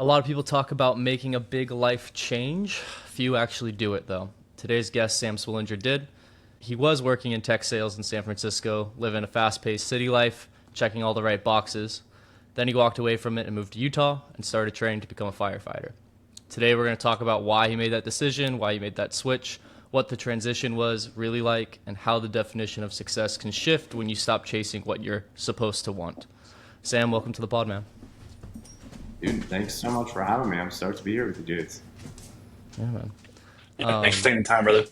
A lot of people talk about making a big life change. Few actually do it, though. Today's guest, Sam Swillinger, did. He was working in tech sales in San Francisco, living a fast paced city life, checking all the right boxes. Then he walked away from it and moved to Utah and started training to become a firefighter. Today, we're going to talk about why he made that decision, why he made that switch, what the transition was really like, and how the definition of success can shift when you stop chasing what you're supposed to want. Sam, welcome to the pod, man. Dude, thanks so much for having me. I'm stoked to be here with you dudes. Yeah, man. Yeah, thanks for taking the time, brother.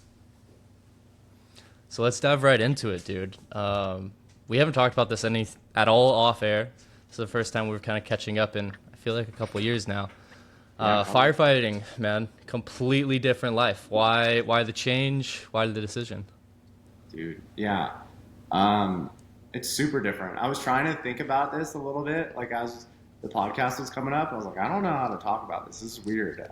So let's dive right into it, dude. We haven't talked about this at all off air. This is the first time we're kind of catching up in, I feel like, a couple years now. Yeah, Firefighting, man, completely different life. Why the change? Why the decision? dude. Yeah. It's super different. I was trying to think about this a little bit, like as the podcast was coming up. I was like, I don't know how to talk about this. This is weird.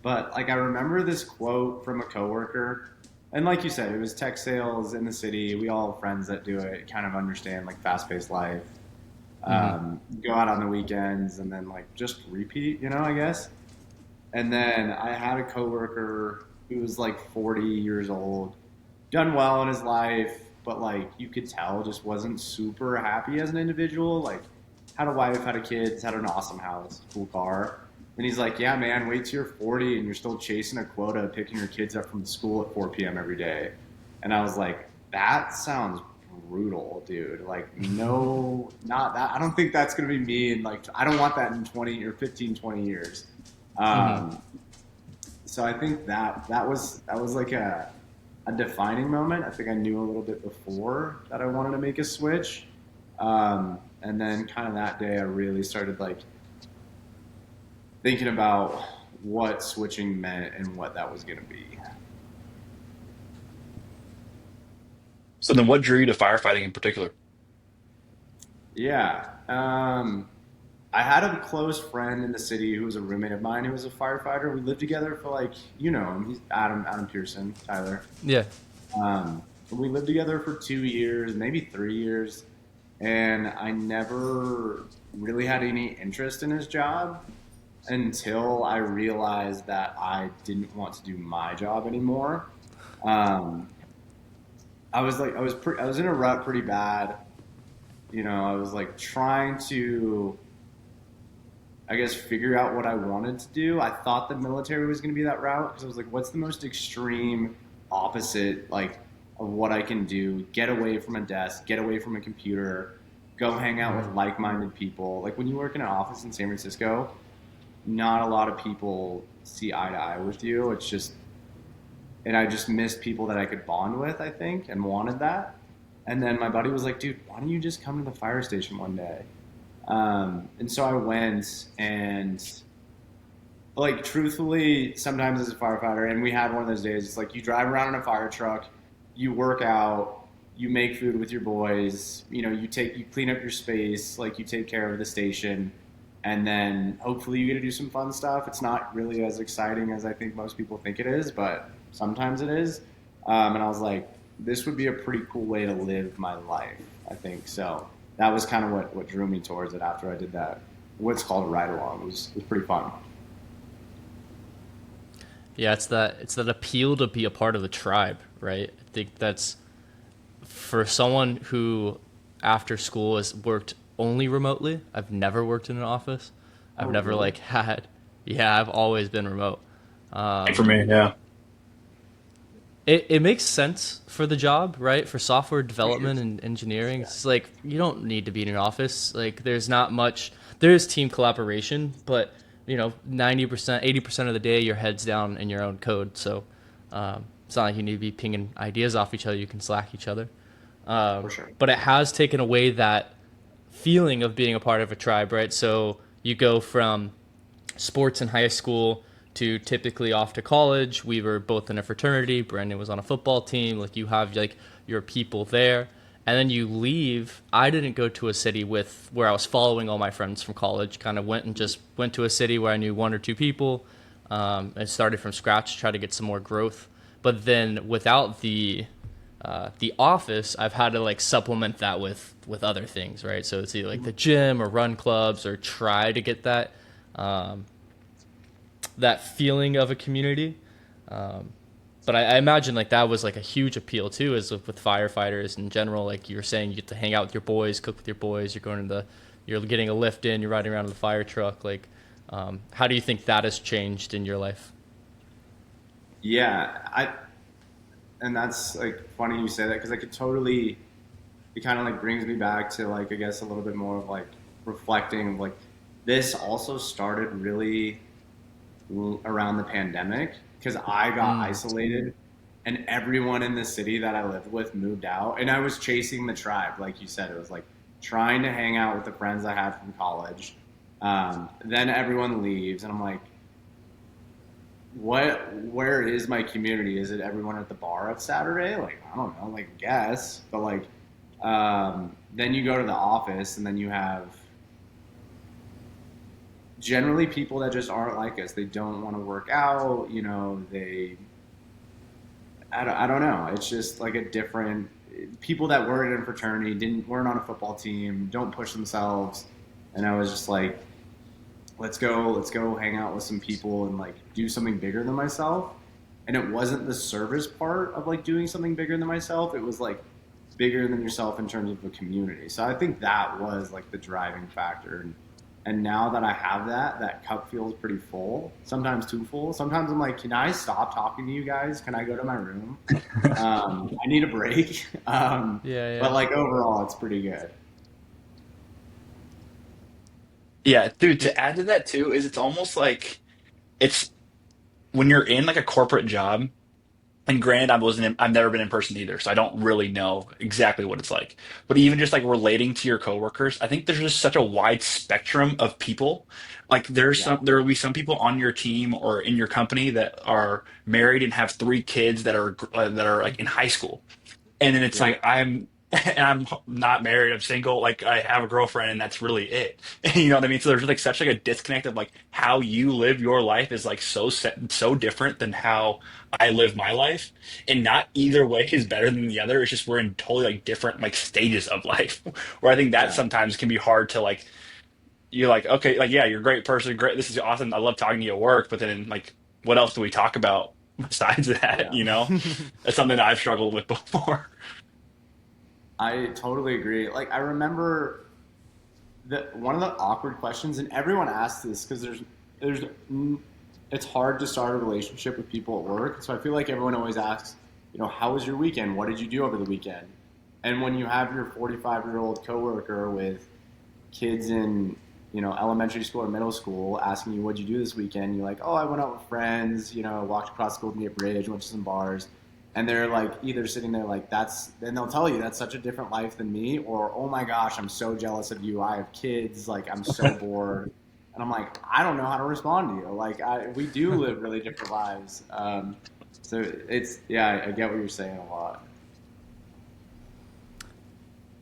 But like I remember this quote from a coworker, and like you said, it was tech sales in the city. We all have friends that do it, kind of understand like fast-paced life. Go out on the weekends and then like just repeat, I guess. And then I had a coworker who was like 40 years old, done well in his life, but like you could tell just wasn't super happy as an individual. Like had a wife, had a kids, had an awesome house, cool car. And he's like, yeah, man, wait till you're 40 and you're still chasing a quota, picking your kids up from school at 4 p.m. every day. And I was like, that sounds brutal, dude. Like, no, not that. I don't think that's going to be me. And like, I don't want that in 20 or 15, 20 years. Mm-hmm. Um, so I think that was like a defining moment. I think I knew a little bit before that I wanted to make a switch. And then kind of that day I really started like thinking about what switching meant and what that was going to be. So then, what drew you to firefighting in particular? Yeah. I had a close friend in the city who was a roommate of mine who was a firefighter. We lived together for like, him. He's Adam Pearson, Tyler. Yeah. We lived together for 2 years, maybe 3 years. And I never really had any interest in his job until I realized that I didn't want to do my job anymore. Um, I was like, I was in a rut pretty bad. I was like trying to, I guess, figure out what I wanted to do. I thought the military was going to be that route because I was like, what's the most extreme opposite, like, of what I can do? Get away from a desk, get away from a computer, go hang out with like-minded people. Like when you work in an office in San Francisco, not a lot of people see eye to eye with you. It's just, and I just missed people that I could bond with, I think, and wanted that. And then my buddy was like, dude, why don't you just come to the fire station one day? And so I went and like truthfully, sometimes as a firefighter, and we had one of those days, it's like you drive around in a fire truck, you work out, you make food with your boys, you clean up your space, like you take care of the station, and then hopefully you get to do some fun stuff. It's not really as exciting as I think most people think it is, but sometimes it is. And I was like, this would be a pretty cool way to live my life, I think. So that was kind of what drew me towards it after I did that. What's called a ride along. It was pretty fun. Yeah, it's that appeal to be a part of the tribe, right? I think that's for someone who after school has worked only remotely. I've never worked in an office. Oh, I've never really? like had yeah, I've always been remote. Like for me, yeah. It makes sense for the job, right? For software For sure. development and engineering, Yeah. it's like you don't need to be in an office. Like there's not much. There is team collaboration, but 90%, 80% of the day, your head's down in your own code. So it's not like you need to be pinging ideas off each other. You can Slack each other. For sure. But it has taken away that feeling of being a part of a tribe, right? So you go from sports in high school to typically off to college. We were both in a fraternity. Brandon was on a football team. Like you have like your people there, and then you leave. I didn't go to a city with where I was following all my friends from college. Kind of went to a city where I knew one or two people, and started from scratch, try to get some more growth. But then without the office, I've had to like supplement that with other things, right? So it's either like the gym or run clubs or try to get that that feeling of a community. Um, but I imagine like that was like a huge appeal too, as with firefighters in general. Like you were saying, you get to hang out with your boys, cook with your boys. You're getting a lift in, you're riding around in the fire truck. Like, how do you think that has changed in your life? Yeah, and that's like funny you say that because I could totally. It kind of like brings me back to like I guess a little bit more of like reflecting of like this also started really around the pandemic because I got Mm, isolated and everyone in the city that I lived with moved out and I was chasing the tribe like you said it was like trying to hang out with the friends I had from college. Then everyone leaves and I'm like where is my community? Is it everyone at the bar at Saturday? Like I don't know, like guess, but like then you go to the office and then you have generally people that just aren't like us. They don't want to work out, you know, I don't know. It's just like a different people that weren't in a fraternity, didn't weren't on a football team, don't push themselves. And I was just like, let's go hang out with some people and like do something bigger than myself. And it wasn't the service part of like doing something bigger than myself. It was like bigger than yourself in terms of the community. So I think that was like the driving factor. And now that I have that, that cup feels pretty full. Sometimes too full. Sometimes I'm like, can I stop talking to you guys? Can I go to my room? I need a break. yeah, But yeah. like overall, it's pretty good. Yeah, dude, Yeah. to add to that too is it's almost like it's when you're in like a corporate job, and granted, I've never been in person either, so I don't really know exactly what it's like. But even just like relating to your coworkers, I think there's just such a wide spectrum of people. Like Yeah. there will be some people on your team or in your company that are married and have three kids that are like in high school, and then it's Yeah. like and I'm not married, I'm single, like I have a girlfriend and that's really it. You know what I mean? So there's like such like a disconnect of like how you live your life is like so different than how I live my life. And not either way is better than the other. It's just we're in totally like different like stages of life. Where I think that Yeah. sometimes can be hard to like you're like, okay, like yeah, you're a great person, great, this is awesome. I love talking to you at work, but then like what else do we talk about besides that, Yeah. you know? That's something that I've struggled with before. I totally agree. Like I remember the one of the awkward questions, and everyone asks this because there's it's hard to start a relationship with people at work. So I feel like everyone always asks, you know, how was your weekend? What did you do over the weekend? And when you have your 45-year-old coworker with kids in you know elementary school or middle school asking you what'd you do this weekend, you're like, oh, I went out with friends, you know, walked across the Golden Gate Bridge, went to some bars, and they're like either sitting there like that's, then they'll tell you that's such a different life than me, or oh my gosh, I'm so jealous of you, I have kids, like I'm so bored, and I'm like, I don't know how to respond to you. Like we do live really different lives. So it's yeah, I get what you're saying a lot.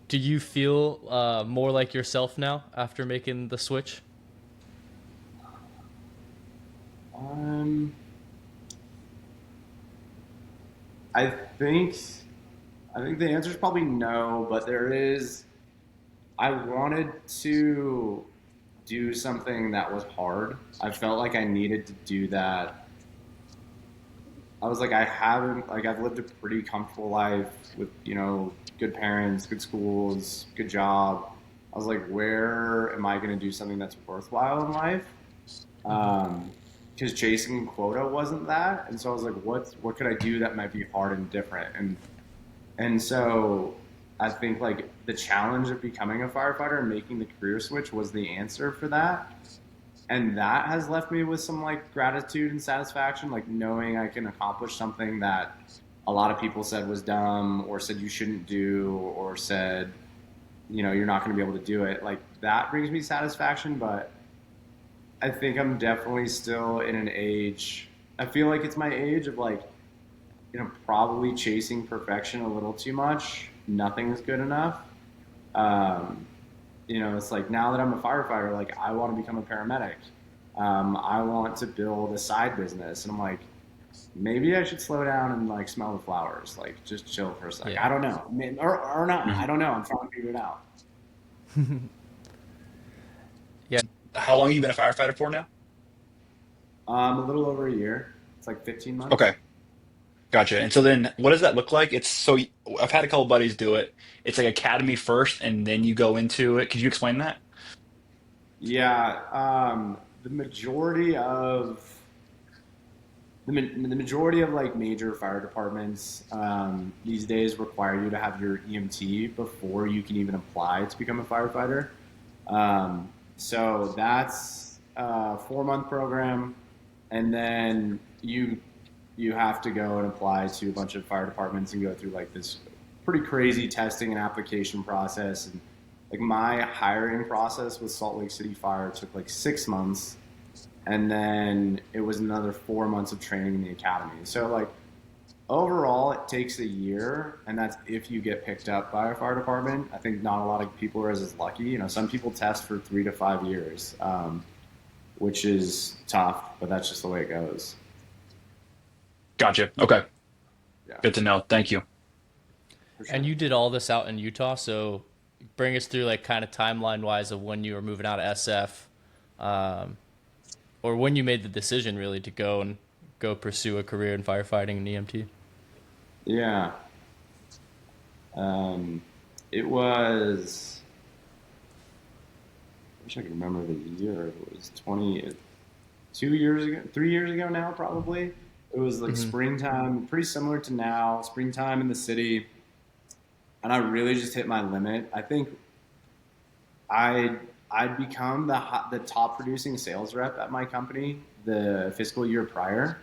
Do you feel more like yourself now after making the switch? Um, I think I think the answer is probably no, but there is. I wanted to do something that was hard. I felt like I needed to do that. I was like, I haven't, like, I've lived a pretty comfortable life with, you know, good parents, good schools, good job. I was like, where am I going to do something that's worthwhile in life? Because chasing quota wasn't that. And so I was like, what could I do that might be hard and different? And so I think like the challenge of becoming a firefighter and making the career switch was the answer for that. And that has left me with some like gratitude and satisfaction, like knowing I can accomplish something that a lot of people said was dumb or said you shouldn't do or said, you know, you're not going to be able to do it. Like that brings me satisfaction, but I think I'm definitely still in an age. I feel like it's my age of like, you know, probably chasing perfection a little too much. Nothing's good enough. Um, you know, it's like now that I'm a firefighter, like I want to become a paramedic. I want to build a side business, and I'm like, maybe I should slow down and like smell the flowers, like just chill for a sec. Yeah. I don't know, or not. I Mhm. don't know. I'm trying to figure it out. Yeah. How long have you been a firefighter for now? A little over a year. It's like 15 months. Okay, gotcha. And so then, what does that look like? It's so I've had a couple buddies do it. It's like academy first, and then you go into it. Could you explain that? Yeah, the majority of the majority of like major fire departments these days require you to have your EMT before you can even apply to become a firefighter. So that's a 4 month program, and then you have to go and apply to a bunch of fire departments and go through like this pretty crazy testing and application process. And like my hiring process with Salt Lake City Fire took like 6 months, and then it was another 4 months of training in the academy. So like overall, it takes a year, and that's if you get picked up by a fire department. I think not a lot of people are as lucky. You know, some people test for 3 to 5 years, which is tough, but that's just the way it goes. Gotcha. Okay, Yeah, good to know. Thank you. for And sure. you did all this out in Utah, so bring us through like kind of timeline wise of when you were moving out of SF, um, or when you made the decision really to go pursue a career in firefighting and EMT. Yeah, um, it was. I wish I could remember the year. It was 2 years ago, 3 years ago now, probably. It was like Hmm. springtime, pretty similar to now. Springtime in the city, and I really just hit my limit. I think I I'd become the top producing sales rep at my company the fiscal year prior,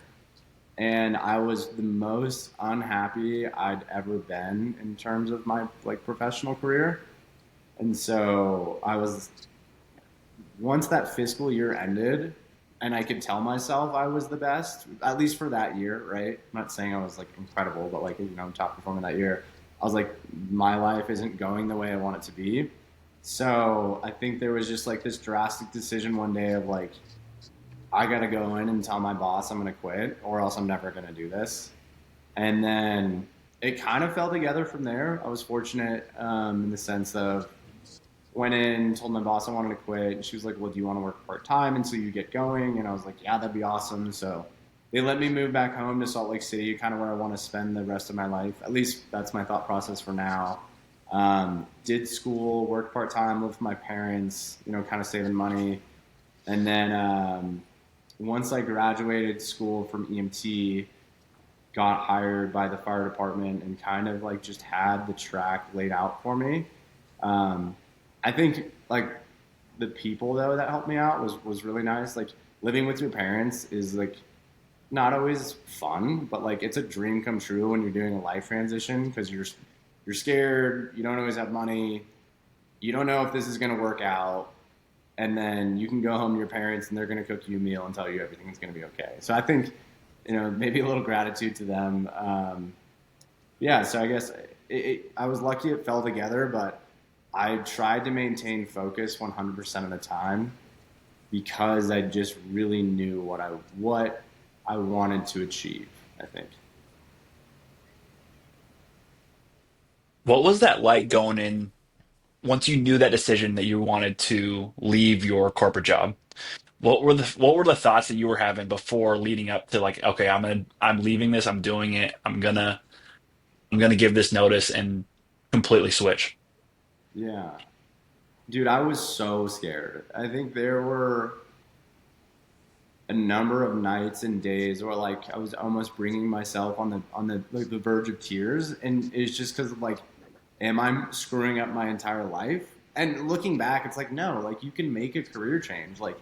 and I was the most unhappy I'd ever been in terms of my like professional career. And so I was once that fiscal year ended, and I could tell myself I was the best, at least for that year, right? I'm not saying I was like incredible, but like, top performing that year. I was like, my life isn't going the way I want it to be. So I think there was just like this drastic decision one day of like, I got to go in and tell my boss I'm going to quit or else I'm never going to do this. And then it kind of fell together from there. I was fortunate in the sense of went in, told my boss I wanted to quit, and she was like, "Well, do you want to work part time until you get going?" And I was like, "Yeah, that'd be awesome." So they let me move back home to Salt Lake City, kind of where I want to spend the rest of my life. At least that's my thought process for now. Did school, worked part time, lived with my parents, kind of saving money, and then once I graduated school from EMT, got hired by the fire department and kind of like just had the track laid out for me. Um, I think like the people though that helped me out was really nice. Like living with your parents is like not always fun, but like it's a dream come true when you're doing a life transition because you're scared, you don't always have money, you don't know if this is going to work out, and then you can go home to your parents and they're going to cook you a meal and tell you everything's going to be okay. So I think maybe a little gratitude to them. Yeah, so I guess I was lucky it fell together, but I tried to maintain focus 100% of the time because I just really knew what I wanted to achieve. I think. What was that like going in once you knew that decision that you wanted to leave your corporate job? What were the thoughts that you were having before leading up to like, okay, I'm leaving this, I'm doing it, I'm gonna give this notice and completely switch. Yeah, dude, I was so scared. I think there were a number of nights and days where like I was almost bringing myself on the like the verge of tears, and it's just because like, am I screwing up my entire life? And looking back, it's like no, like you can make a career change. Like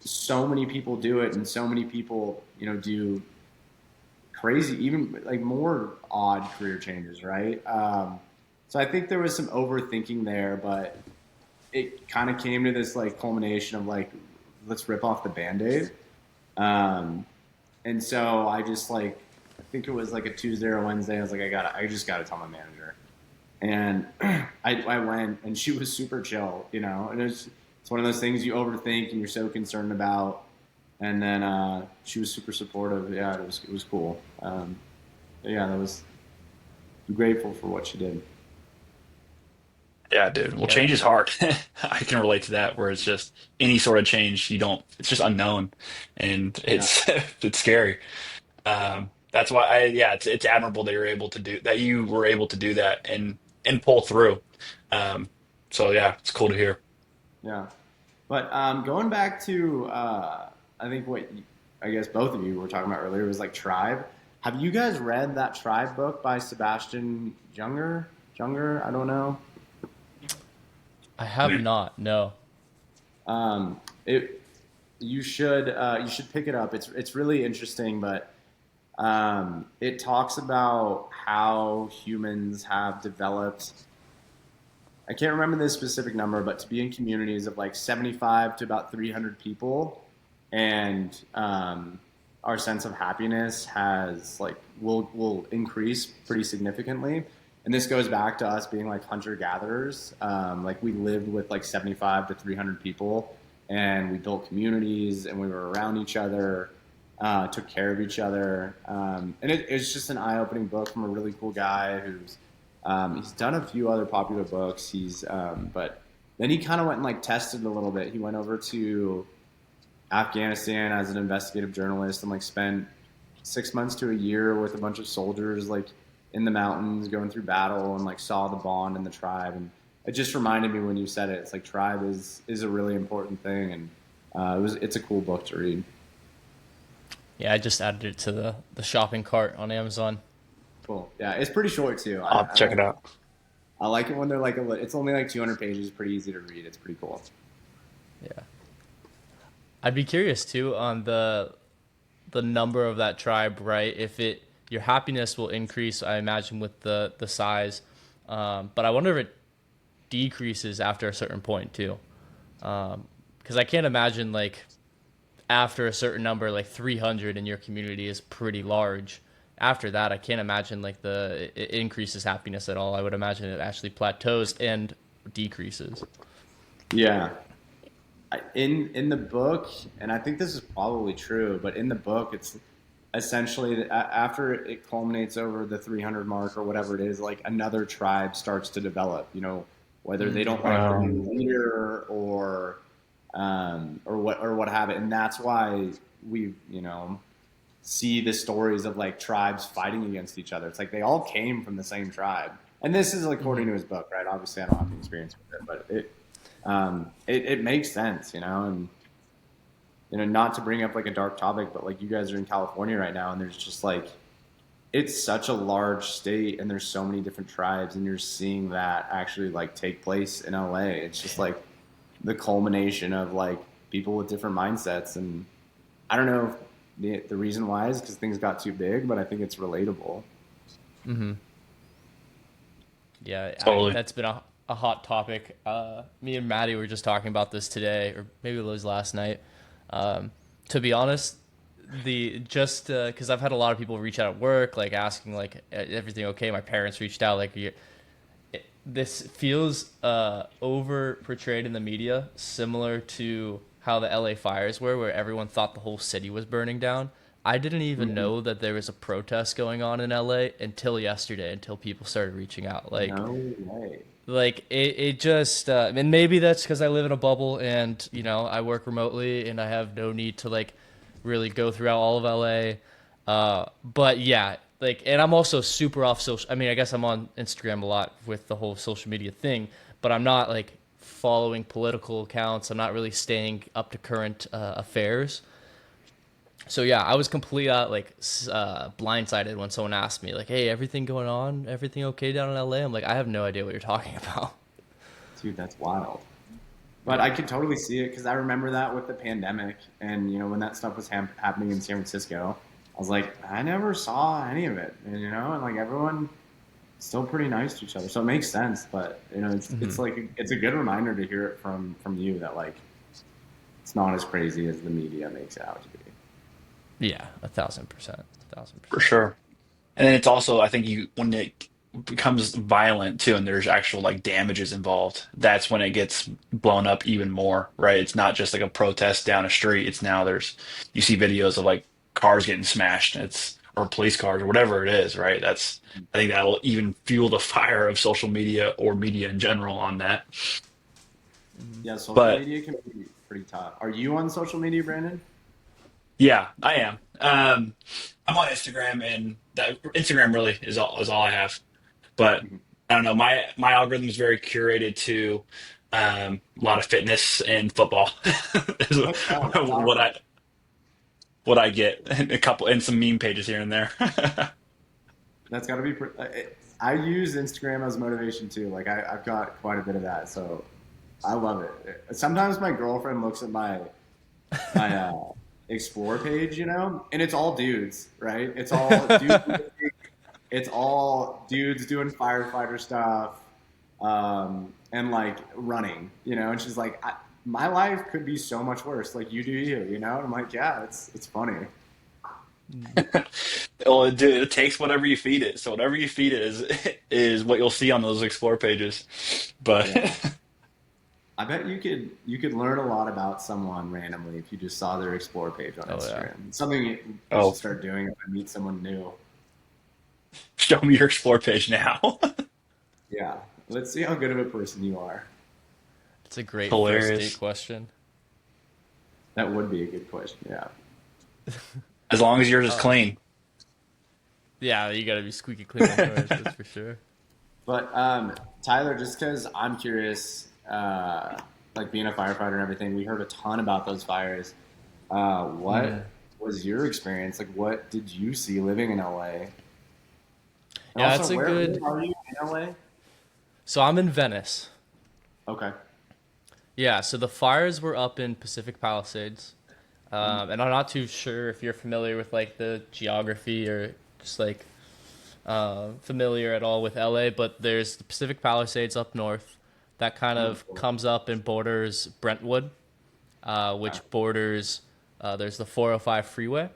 so many people do it, and so many people do crazy, even like more odd career changes, right? So I think there was some overthinking there, but it kind of came to this like culmination of like, let's rip off the band-aid. Um, and so I just like, I think it was like a Tuesday or a Wednesday. I was like, I just gotta tell my manager. And I went, and she was super chill, and it's one of those things you overthink and you're so concerned about. And then she was super supportive. Yeah, it was cool. Yeah, that was I'm grateful for what she did. Yeah, dude. Well, Yeah. change is hard. I can relate to that, where it's just any sort of change you don't. It's just unknown, and Yeah, it's it's scary. That's why yeah, it's admirable that you're able to do that. You were able to do that and pull through. Um, so yeah, it's cool to hear. yeah. But going back to, I think I guess both of you were talking about earlier was like Tribe. Have you guys read that Tribe book by Sebastian Junger? Junger, I don't know. I have not. No. It you should pick it up. It's really interesting, but it talks about how humans have developed. I can't remember the specific number, but to be in communities of like 75 to about 300 people, and our sense of happiness has like will increase pretty significantly. And this goes back to us being like hunter gatherers. Like we lived with like 75 to 300 people, and we built communities, and we were around each other, took care of each other, and it's just an eye opening book from a really cool guy who's he's done a few other popular books. But then he kind of went and like tested a little bit. He went over to Afghanistan as an investigative journalist and like spent 6 months to a year with a bunch of soldiers like in the mountains going through battle and like saw the bond in the tribe. And it just reminded me when you said it. It's like tribe is a really important thing, and it's a cool book to read. Yeah, I just added it to the shopping cart on Amazon. Cool. Yeah, it's pretty short too. I'll have to check it out. I like it when they're like it's only like 200 pages, pretty easy to read. It's pretty cool. Yeah. I'd be curious too on the number of that tribe, right? If it your happiness will increase, I imagine with the size, but I wonder if it decreases after a certain point too, because I can't imagine like after a certain number, like 300 in your community is pretty large. After that, I can't imagine like it increases happiness at all. I would imagine it actually plateaus and decreases. Yeah, in the book, and I think this is probably true, but in the book, it's essentially after it culminates over the 300 mark or whatever it is, like another tribe starts to develop. You know, whether they don't like the Wow. new leader or what have it, and that's why we see the stories of like tribes fighting against each other. It's like they all came from the same tribe, and this is according to his book, right? Obviously, I don't have any experience with it, but it makes sense, and not to bring up like a dark topic, but like you guys are in California right now, and there's just like it's such a large state, and there's so many different tribes, and you're seeing that actually like take place in LA. It's just like the culmination of like people with different mindsets, and I don't know if the reason why is because things got too big, but I think it's relatable. Yeah, Totally. that's been a hot topic. Me and Maddie were just talking about this today, or maybe it was last night. To be honest, the just because I've had a lot of people reach out at work, like asking like everything okay. My parents reached out, like this feels over portrayed in the media, similar to how the LA fires were, where everyone thought the whole city was burning down. I didn't even Mhm. know that there was a protest going on in LA until yesterday, until people started reaching out. No way. It just and maybe that's because I live in a bubble and I work remotely and I have no need to like really go throughout all of LA. But yeah, like, and I'm also super off social. I mean, I guess I'm on Instagram a lot with the whole social media thing, but I'm not like following political accounts. I'm not really staying up to current affairs. So yeah, I was completely blindsided when someone asked me like, "Hey, everything going on? Everything okay down in LA?" I'm like, "I have no idea what you're talking about." Dude, that's wild. But I Yeah. could totally see it because I remember that with the pandemic, and when that stuff was happening in San Francisco, I was like, I never saw any of it, and like everyone still pretty nice to each other, so it makes sense. But it's like it's a good reminder to hear it from you that like it's not as crazy as the media makes it out to be. Yeah, 1,000%, 1,000%. For sure. And then it's also, I think you when it becomes violent too, and there's actual like damages involved, that's when it gets blown up even more, right? It's not just like a protest down a street. It's now you see videos of like cars getting smashed. It's or police cars or whatever it is, right? That's I think that'll even fuel the fire of social media or media in general on that. Yeah, social But media can be pretty tough. Are you on social media, Brandon? yeah, I am. I'm on Instagram, and that Instagram really is all I have. But Mhm. I don't know. My algorithm is very curated to a lot of fitness and football. Is Oh, that's what awesome. I get, and a couple and some meme pages here and there. That's got to be. I use Instagram as motivation too. Like I've got quite a bit of that, so I love it. Sometimes my girlfriend looks at my explore page, and it's all dudes, right? It's all dudes. It's all dudes doing firefighter stuff, and like running, and she's like, my life could be so much worse. Like you do you. And I'm like, yeah, it's funny. Well, it takes whatever you feed it. So whatever you feed it is what you'll see on those explore pages. But Yeah. I bet you could learn a lot about someone randomly if you just saw their explore page on Oh yeah. Instagram. It's something I should oh, start doing if I meet someone new. show me your explore page now. Yeah, let's see how good of a person you are. It's a great first date Hilarious. question. That would be a good question. Yeah. As long as yours is Uh, clean. yeah, you gotta be squeaky clean on yours, that's for sure. But Tyler, just because I'm curious, like being a firefighter and everything, we heard a ton about those fires. What Mm. was your experience? Like, what did you see living in LA? And Yeah, also, it's a where good. are you in LA? So I'm in Venice. Okay. Yeah, so the fires were up in Pacific Palisades. Mhm. And I'm not too sure if you're familiar with like the geography or just like familiar at all with LA, but there's the Pacific Palisades up north that kind Oh, of cool. comes up and borders Brentwood, Okay. which borders, there's the 405 freeway.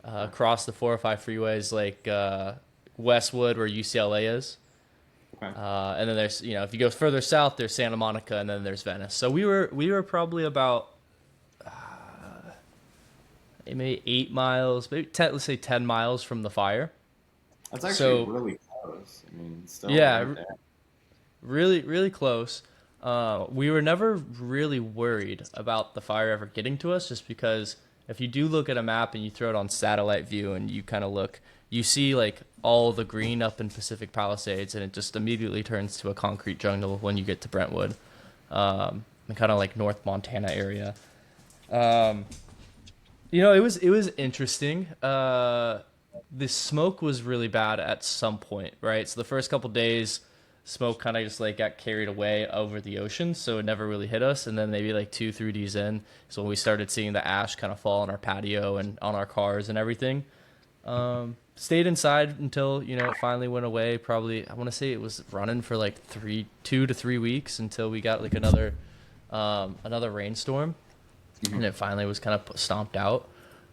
Okay. Across the 405 freeway is like Westwood, where UCLA is. Okay. And then there's, if you go further south, there's Santa Monica, and then there's Venice. So we were probably about maybe 8 miles, maybe 10, let's say 10 miles from the fire. That's actually So really close. I mean, it's still yeah, right there. really, really close. We were never really worried about the fire ever getting to us, just because if you do look at a map and you throw it on satellite view and you kind of look, you see like all the green up in Pacific Palisades, and it just immediately turns to a concrete jungle when you get to Brentwood, and kind of like North Montana area. Um, it was interesting. The smoke was really bad at some point, right? So the first couple days, smoke kind of just like got carried away over the ocean, so it never really hit us. And then maybe like 2, 3 days in, so when we started seeing the ash kind of fall on our patio and on our cars and everything. Stayed inside until it finally went away. Probably I want to say it was running for like 2 to 3 weeks until we got like another rainstorm, and it finally was kind of stomped out.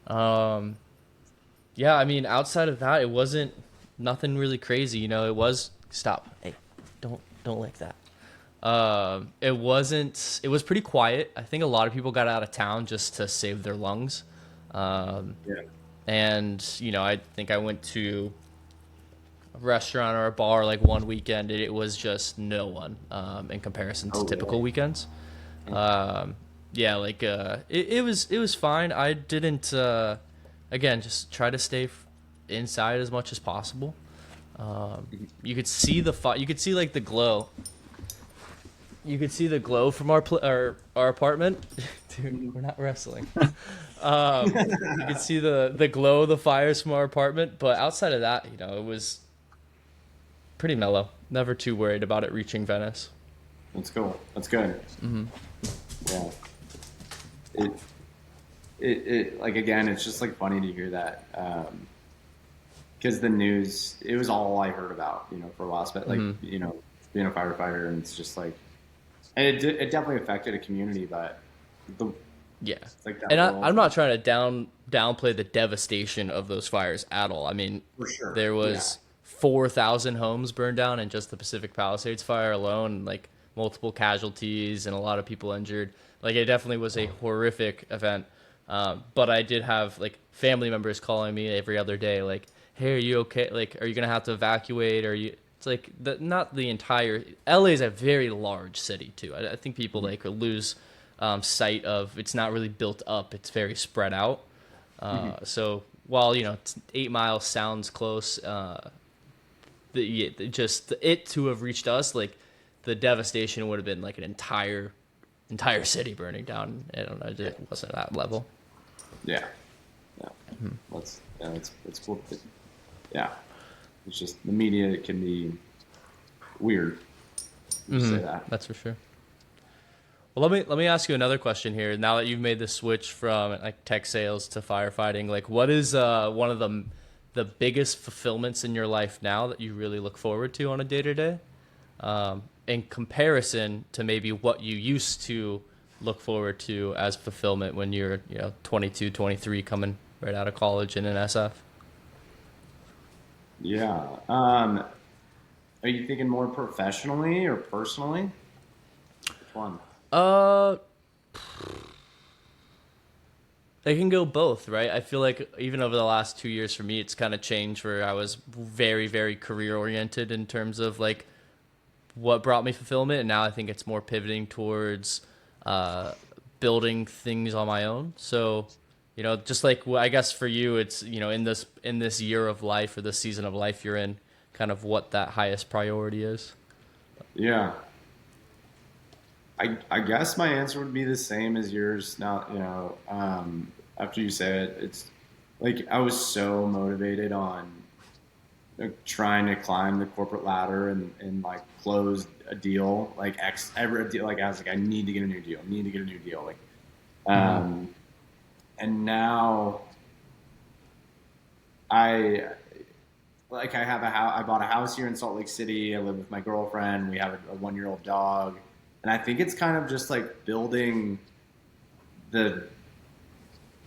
Um, yeah, I mean, outside of that, it wasn't nothing really crazy. It was stop. Hey, don't like that. It wasn't. It was pretty quiet. I think a lot of people got out of town just to save their lungs. Um, Yeah. and I think I went to a restaurant or a bar like one weekend, and it was just no one in comparison to Oh, typical really? weekends. Um, yeah, like it was fine. I didn't again just try to stay inside as much as possible. You could see you could see like the glow. You could see the glow from our apartment. Dude, we're not wrestling. You could see the glow of the fires from our apartment, but outside of that, it was pretty mellow. Never too worried about it reaching Venice. That's cool. That's good. Yeah. It, it like again, it's just like funny to hear that because the news, it was all I heard about, for a while. But like, being a firefighter, and it's just like, and it definitely affected a community, but the Yeah, like and that world I'm not trying to downplay the devastation of those fires at all. I mean, for sure. there Yeah. was 4,000 homes burned down in just the Pacific Palisades fire alone, and like multiple casualties and a lot of people injured. Like it definitely was a horrific event. But I did have like family members calling me every other day, like, "Hey, are you okay? Like, are you gonna have to evacuate? Are you?" It's like not the entire LA is a very large city too. I think people like lose sight of it's not really built up. It's very spread out. Mm-hmm. So while 8 miles sounds close, just it to have reached us, like the devastation would have been like an entire city burning down. I don't know, Yeah. it wasn't at that level. Yeah. Yeah. That's cool. Yeah. It's just the media can be weird. You say that. That's for sure. Well, let me ask you another question here. Now that you've made the switch from like tech sales to firefighting, like what is one of the biggest fulfillments in your life now that you really look forward to on a day to day, in comparison to maybe what you used to look forward to as fulfillment when you're 22, 23, coming right out of college in an SF? Yeah. Are you thinking more professionally or personally? Which one? Uh, They can go both, right? I feel like even over the last 2 years for me, it's kind of changed where I was very, very career oriented in terms of like what brought me fulfillment, and now I think it's more pivoting towards uh, building things on my own. So, just like I guess for you, it's in this year of life or this season of life you're in, kind of what that highest priority is. Yeah. I guess my answer would be the same as yours. Now, after you say it, it's like I was so motivated on trying to climb the corporate ladder and like close a deal, like every deal. Like I was like, I need to get a new deal, need to get a new deal. Like, um, and now I I have a house. I bought a house here in Salt Lake City. I live with my girlfriend. We have a 1 year old dog, and I think it's kind of just like building the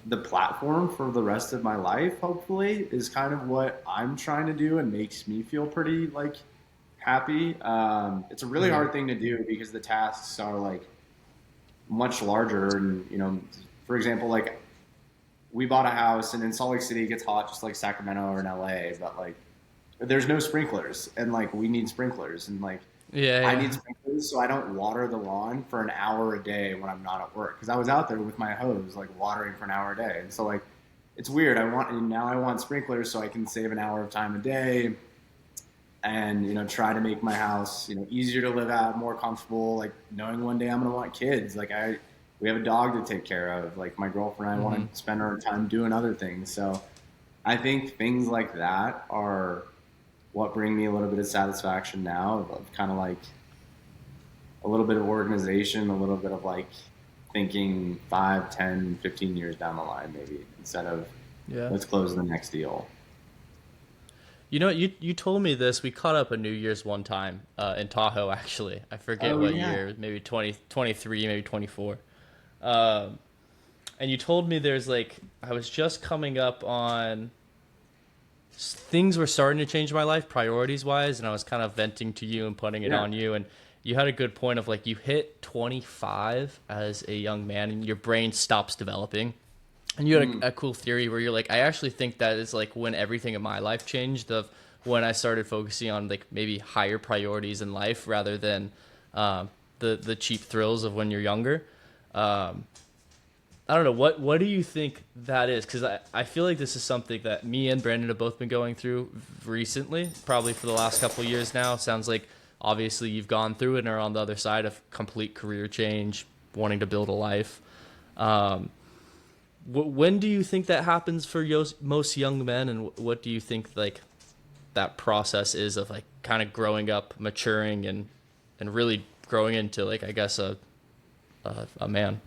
the platform for the rest of my life. Hopefully, is kind of what I'm trying to do, and makes me feel pretty like happy. It's a really Mm-hmm. hard thing to do because the tasks are like much larger, and for example, like we bought a house, and in Salt Lake City it gets hot just like Sacramento or in LA, but like there's no sprinklers, and like we need sprinklers, and like Yeah, I yeah. need sprinklers so I don't water the lawn for an hour a day when I'm not at work, because I was out there with my hose like watering for an hour a day, and so like it's weird. And now I want sprinklers so I can save an hour of time a day, and try to make my house easier to live at, more comfortable, like knowing one day I'm gonna want kids. Like we have a dog to take care of. Like my girlfriend and I Mm-hmm. want to spend our time doing other things. So I think things like that are what bring me a little bit of satisfaction now, of kind of like a little bit of organization, a little bit of like thinking 5, 10, 15 years down the line, maybe, instead of Yeah. let's close the next deal. You told me this. We caught up a New Year's one time in Tahoe. Actually, I forget Oh what yeah. year. Maybe 2023, maybe 24. Um, and you told me there's like I was just coming up on things were starting to change my life priorities wise, and I was kind of venting to you and putting it Yeah. on you. And you had a good point of like you hit 25 as a young man, and your brain stops developing. And you had Mm, a cool theory where you're like, I actually think that is like when everything in my life changed. Of when I started focusing on like maybe higher priorities in life rather than the cheap thrills of when you're younger. Um, I don't know what do you think that is, because I feel like this is something that me and Brandon have both been going through recently, probably for the last couple of years now. Sounds like obviously you've gone through it and are on the other side of complete career change, wanting to build a life. Um, when do you think that happens for most young men, and what do you think like that process is of like kind of growing up, maturing, and really growing into like I guess a man?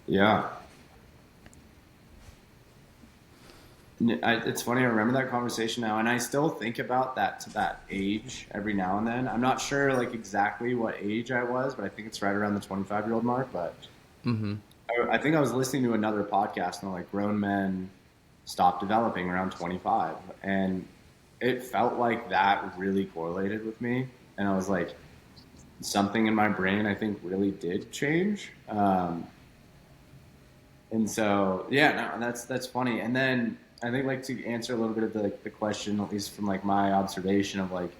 yeah. It's funny. I remember that conversation now, and I still think about that to that age every now and then. I'm not sure like exactly what age I was, but I think it's right around the 25-year-old mark. But Mm-hmm. I think I was listening to another podcast, and they're like grown men stop developing around 25, and it felt like that really correlated with me. And I was like, something in my brain I think really did change. And so, yeah, no, that's funny. And then I think like to answer a little bit of the question, at least from like my observation of like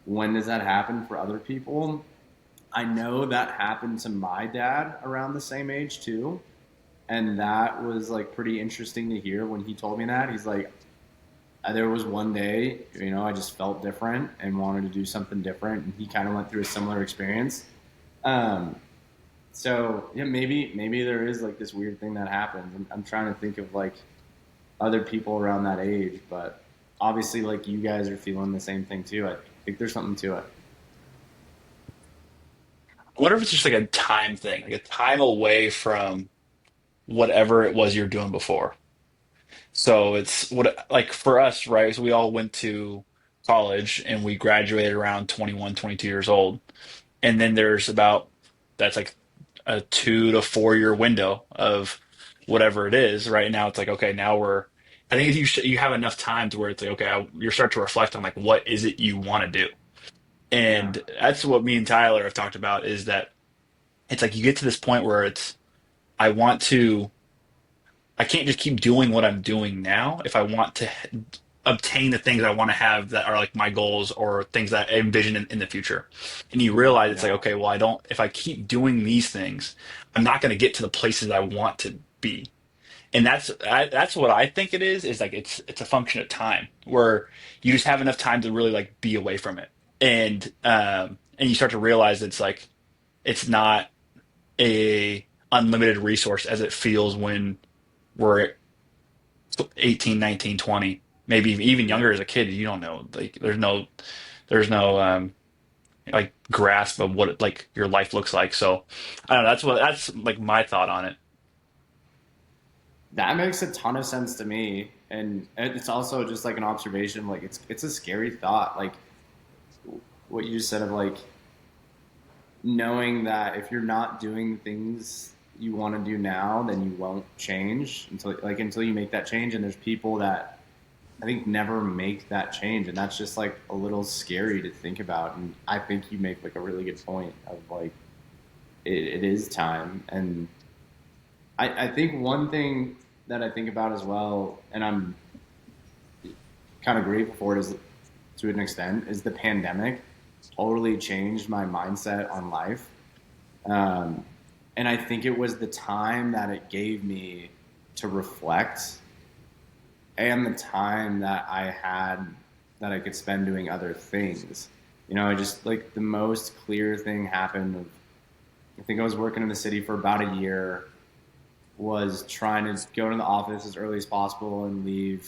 when does that happen for other people? I know that happened to my dad around the same age too. And that was like pretty interesting to hear when he told me that. He's like, there was one day, I just felt different and wanted to do something different. And he kind of went through a similar experience. Um, so yeah, maybe there is like this weird thing that happens. I'm trying to think of like other people around that age, but obviously like you guys are feeling the same thing too. I think there's something to it. I wonder if it's just like a time thing, like a time away from whatever it was you're doing before. So it's what like for us, right? So we all went to college and we graduated around 21, 22 years old. And then there's about that's like a 2 to 4 year window of whatever it is. Right now, it's like okay, now we're. I think you have enough time to where it's like okay, you start to reflect on like what is it you want to do, Yeah. and that's what me and Tyler have talked about is that it's like you get to this point where it's I want to. I can't just keep doing what I'm doing now if I want to obtain the things I want to have that are like my goals or things that I envision in the future. And you realize it's like, Yeah. okay, well, I don't, if I keep doing these things, I'm not going to get to the places I want to be. And that's what I think it is like it's a function of time where you just have enough time to really like be away from it. And you start to realize it's like it's not a unlimited resource as it feels when we're 18, 19, 20, maybe even Yeah. younger as a kid. You don't know. Like there's no like grasp of what like your life looks like. So I don't know. That's like my thought on it. That makes a ton of sense to me. And it's also just like an observation, like it's a scary thought. Like what you just said of like knowing that if you're not doing things you want to do now, then you won't change until you make that change. And there's people that I think never make that change, and that's just like a little scary to think about. And I think you make like a really good point of like it is time. And I think one thing that I think about as well, and I'm kind of grateful for it, is to an extent, is the pandemic totally changed my mindset on life. Um, and I think it was the time that it gave me to reflect and the time that I had that I could spend doing other things. I just like the most clear thing happened. I think I was working in the city for about a year, was trying to go to the office as early as possible and leave,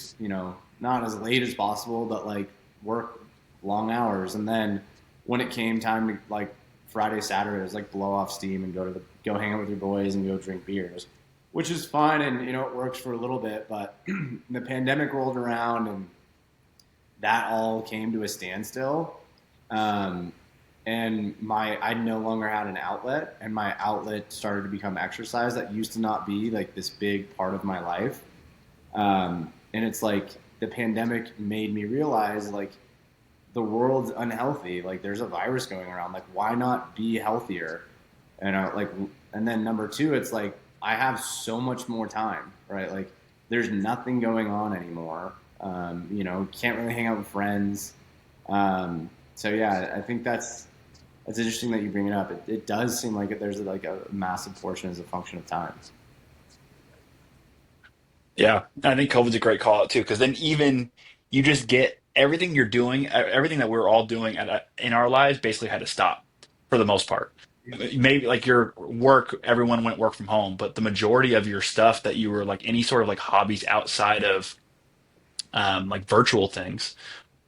not as late as possible, but like work long hours. And then when it came time to like Friday, Saturday, it was like blow off steam and go hang out with your boys and go drink beers, which is fine. And, it works for a little bit, but the pandemic rolled around and that all came to a standstill. Um, and I no longer had an outlet, and my outlet started to become exercise that used to not be like this big part of my life. And it's like the pandemic made me realize like the world's unhealthy. Like there's a virus going around. Like why not be healthier? And like, and then number two, it's like I have so much more time, right? Like there's nothing going on anymore. Can't really hang out with friends. So yeah, I think that's interesting that you bring it up. It does seem like there's like a massive portion as a function of time. Yeah, I think COVID's a great call out too, because then even you just get everything you're doing, everything that we're all doing in our lives basically had to stop for the most part. Maybe like your work, everyone went work from home, but the majority of your stuff that you were like any sort of like hobbies outside of like virtual things,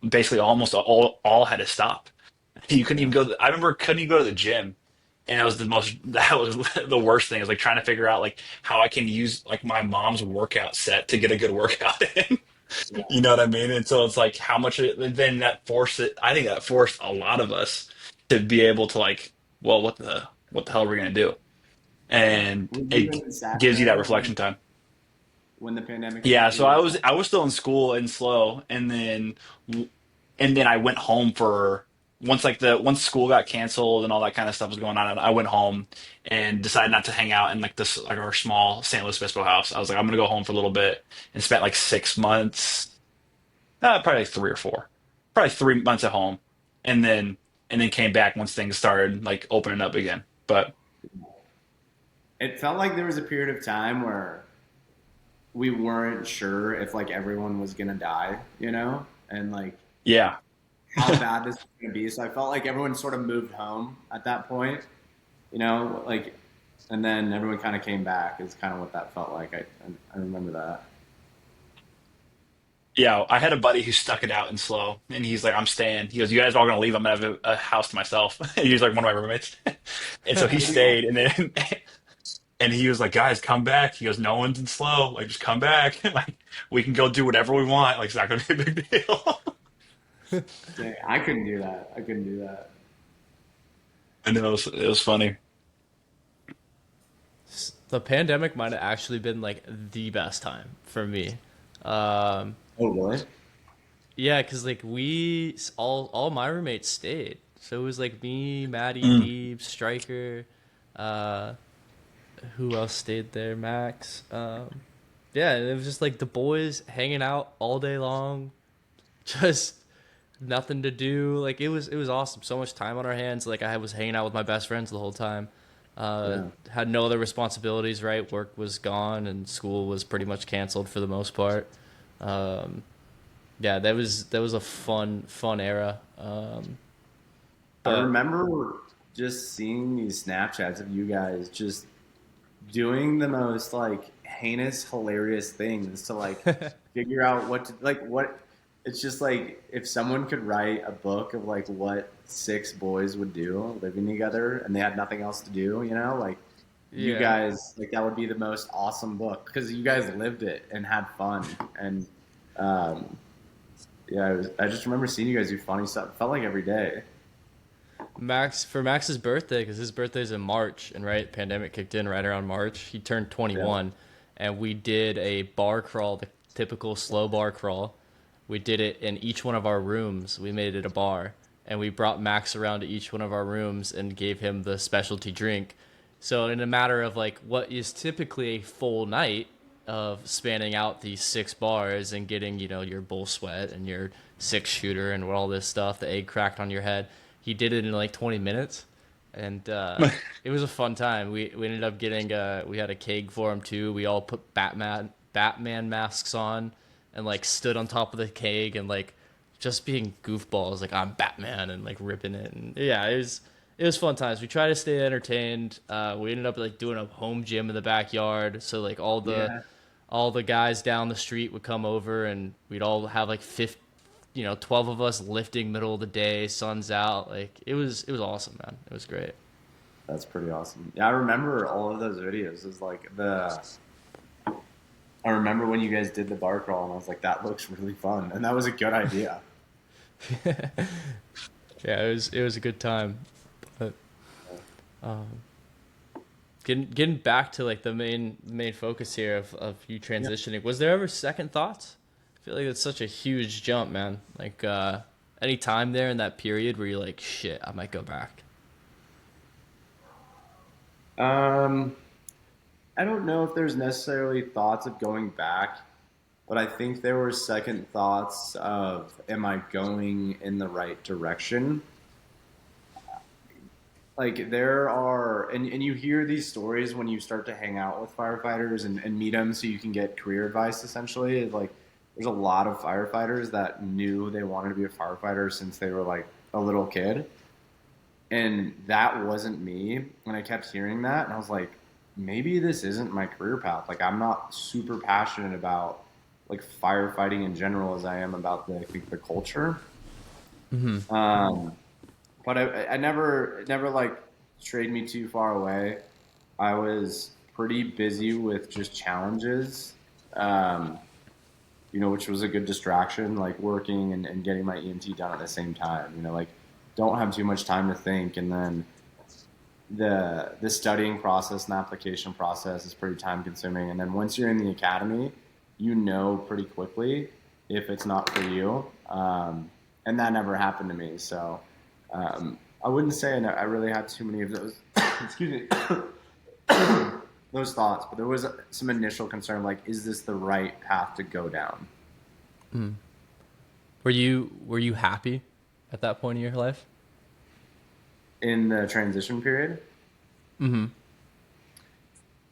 basically almost all had to stop. You couldn't even Yeah. go. I remember couldn't even go to the gym, and that was the worst thing. Is like trying to figure out like how I can use like my mom's workout set to get a good workout in. Yeah. You know what I mean? And so it's like how much then that forced it. I think that forced a lot of us to be able to like, well, what the hell are we gonna do? Yeah. And Were you it in SAT gives you that there reflection time. when the pandemic hit? Yeah, Were so you in I SAT? was still in school and slow, and then I went home for once school got canceled and all that kind of stuff was going on, I went home and decided not to hang out in like this like our small St. Louis Obispo house. I was like, I'm gonna go home for a little bit and spent like 6 months, probably like 3 or 4, probably 3 months at home, and then came back once things started like opening up again. But It felt like there was a period of time where we weren't sure if like everyone was gonna die, and like yeah, how bad this was gonna be. So I felt like everyone sort of moved home at that point, like, and then everyone kind of came back. Is kind of what that felt like. I remember that. yeah, I had a buddy who stuck it out in slow, and he's like, "I'm staying." He goes, "You guys are all gonna leave. I'm gonna have a house to myself." He's like one of my roommates, and so he Pretty awesome. stayed, and then and he was like, "Guys, come back." He goes, "No one's in slow. Like, just come back. Like, we can go do whatever we want. Like, it's not gonna be a big deal." Yeah, I couldn't do that. I couldn't do that. And it was funny. The pandemic might have actually been like the best time for me. Um, Oh, really? yeah, because like all my roommates stayed, so it was like me, Maddie, Mm. Deeb, Striker. Uh, who else stayed there? Max. Yeah, and it was just like the boys hanging out all day long, just nothing to do. Like it was awesome. So much time on our hands. Like I was hanging out with my best friends the whole time. Yeah. Had no other responsibilities. Right, work was gone and school was pretty much canceled for the most part. Um, yeah, that was a fun era. I But remember just seeing these Snapchats of you guys just doing the most like heinous, hilarious things to like figure out what to like what. It's just like if someone could write a book of like what six boys would do living together and they had nothing else to do, like you yeah, guys like that would be the most awesome book because you guys lived it and had fun and um, yeah, I just remember seeing you guys do funny stuff. It felt like every day. Max's birthday, because his birthday's in March, and right, pandemic kicked in right around March. He turned Yeah. 21, and we did a bar crawl, the typical slow bar crawl. We did it in each one of our rooms. We made it a bar, and we brought Max around to each one of our rooms and gave him the specialty drink. So in a matter of like what is typically a full night of spanning out these six bars and getting your bull sweat and your six shooter and all this stuff, the egg cracked on your head, he did it in like 20 minutes, and it was a fun time. We ended up getting we had a keg for him too. We all put Batman masks on and like stood on top of the keg and like just being goofballs, like I'm Batman and like ripping it, and yeah, it was fun times. We tried to stay entertained. We ended up like doing a home gym in the backyard, so like Yeah. all the guys down the street would come over and we'd all have like 12 of us lifting middle of the day, sun's out. Like it was awesome, man. It was great. That's pretty awesome. Yeah, I remember all of those videos. Is like I remember when you guys did the bar crawl, and I was like, that looks really fun, and that was a good idea. Yeah, it was a good time. But getting back to like the main focus here of you Yeah. transitioning, was there ever second thoughts? I feel like it's such a huge jump, man. Like any time there in that period where you're like, shit, I might go back. Um, I don't know if there's necessarily thoughts of going back, but I think there were second thoughts of, am I going in the right direction? Like there are, and you hear these stories when you start to hang out with firefighters and meet them so you can get career advice essentially. Like there's a lot of firefighters that knew they wanted to be a firefighter since they were like a little kid. And that wasn't me. And I kept hearing that. And I was like, maybe this isn't my career path. Like I'm not super passionate about like firefighting in general as I am about I think the culture. Um, but I never, it never like strayed me too far away. I was pretty busy with just challenges, um, which was a good distraction, like working and getting my EMT done at the same time. Like don't have too much time to think, and then the studying process and application process is pretty time consuming. And then once you're in the academy, pretty quickly if it's not for you. And that never happened to me. So I wouldn't say I really had too many of those. Excuse me. Those thoughts, but there was some initial concern, like, is this the right path to go down? Were you happy at that point in your life? In the transition period?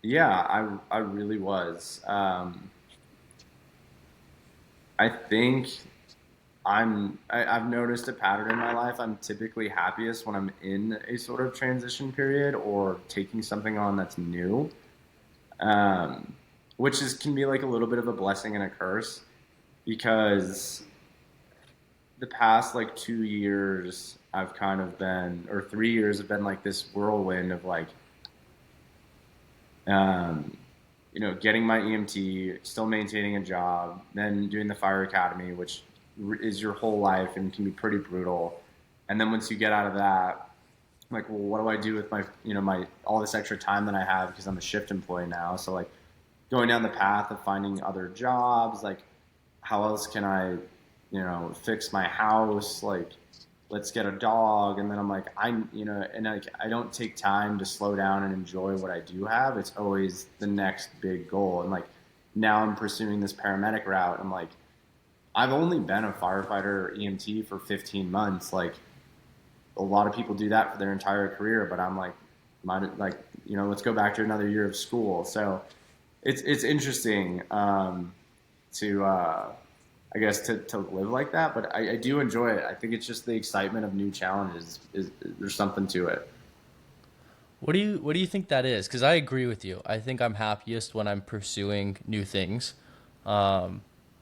Yeah, I really was. I think I've noticed a pattern in my life. I'm typically happiest when I'm in a sort of transition period or taking something on that's new, um, which is can be like a little bit of a blessing and a curse because the past like 2 years I've kind of been, or 3 years have been like this whirlwind of like, um, getting my EMT, still maintaining a job, then doing the fire academy, which is your whole life and can be pretty brutal. And then once you get out of that, like, well, what do I do with my all this extra time that I have because I'm a shift employee now? So like going down the path of finding other jobs, like how else can I, fix my house? Like, let's get a dog. And then I'm like, and like, I don't take time to slow down and enjoy what I do have. It's always the next big goal. And like, now I'm pursuing this paramedic route. I'm like, I've only been a firefighter EMT for 15 months. Like, a lot of people do that for their entire career, but I'm like, let's go back to another year of school. So it's interesting to I guess to live like that, but I do enjoy it. I think it's just the excitement of new challenges. Is there's something to it? What do you think that is? Because I agree with you. I think I'm happiest when I'm pursuing new things.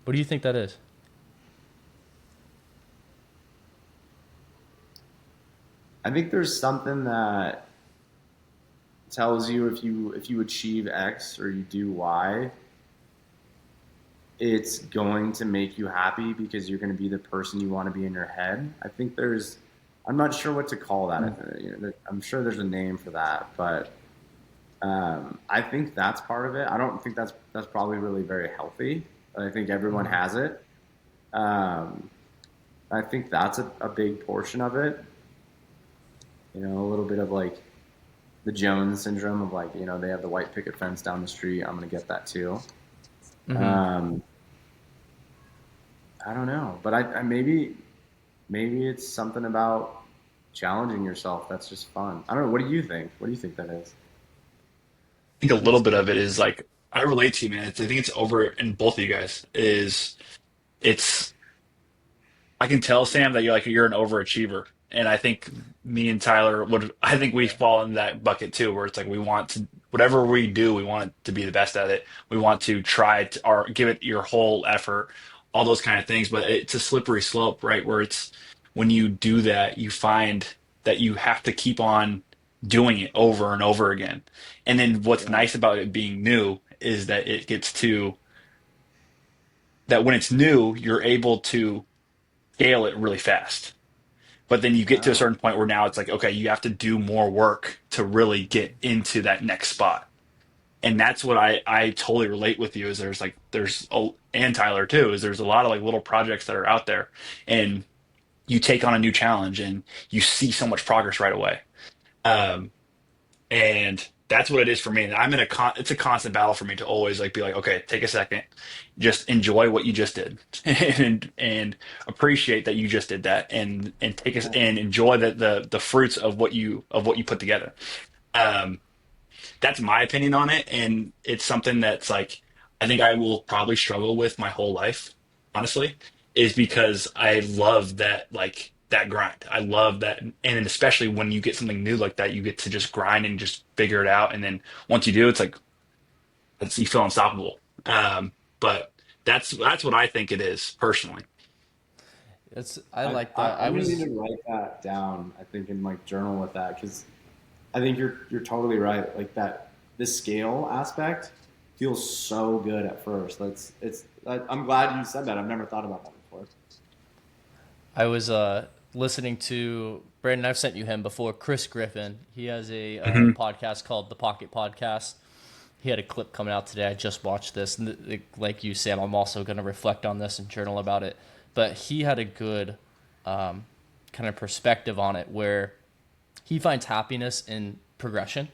What do you think that is? I think there's something that tells you if you achieve X or you do Y, it's going to make you happy because you're going to be the person you want to be in your head. I think I'm not sure what to call that. I'm sure there's a name for that, but I think that's part of it. I don't think that's probably really very healthy, but I think everyone has it. Um, I think that's a big portion of it. A little bit of like the Jones syndrome of like, they have the white picket fence down the street. I'm going to get that too. Um, I don't know, but I maybe it's something about challenging yourself that's just fun. I don't know. What do you think? What do you think that is? think a little bit of it is like I relate to you, man. I think it's over in both of you guys. It's I can tell Sam that you're an overachiever, and I think me and Tyler would. I think we fall in that bucket too, where it's like we want to whatever we do, we want to be the best at it. We want to try to or give it your whole effort, all those kind of things. But it's a slippery slope, right? Where it's when you do that, you find that you have to keep on doing it over and over again. And then what's Yeah. nice about it being new is that it gets to that when it's new, you're able to scale it really fast. But then you get to a Oh, certain point where now it's like, okay, you have to do more work to really get into that next spot. And that's what I totally relate with you is and Tyler too, is there's a lot of like little projects that are out there and you take on a new challenge and you see so much progress right away. Um, and that's what it is for me. And it's a constant battle for me to always like be like, okay, take a second, just enjoy what you just did, and appreciate that you just did that, and take us yeah. and enjoy the fruits of what you put together. Um, that's my opinion on it, and it's something that's like I think I will probably struggle with my whole life, honestly, is because I love that that grind. I love that, and then especially when you get something new like that, you get to just grind and just figure it out, and then once you do, it's like you feel unstoppable. But that's what I think it is personally. I like that. I I'm gonna need was to write that down. I think and like journal with that because I think you're totally right. Like that, the scale aspect feels so good at first. I'm glad you said that. I've never thought about that before. I was listening to Brandon. I've sent you him before. Chris Griffin. He has a Hmm. podcast called the Pocket Podcast. He had a clip coming out today. I just watched this, and like you, Sam, I'm also going to reflect on this and journal about it. But he had a good kind of perspective on it where he finds happiness in progression,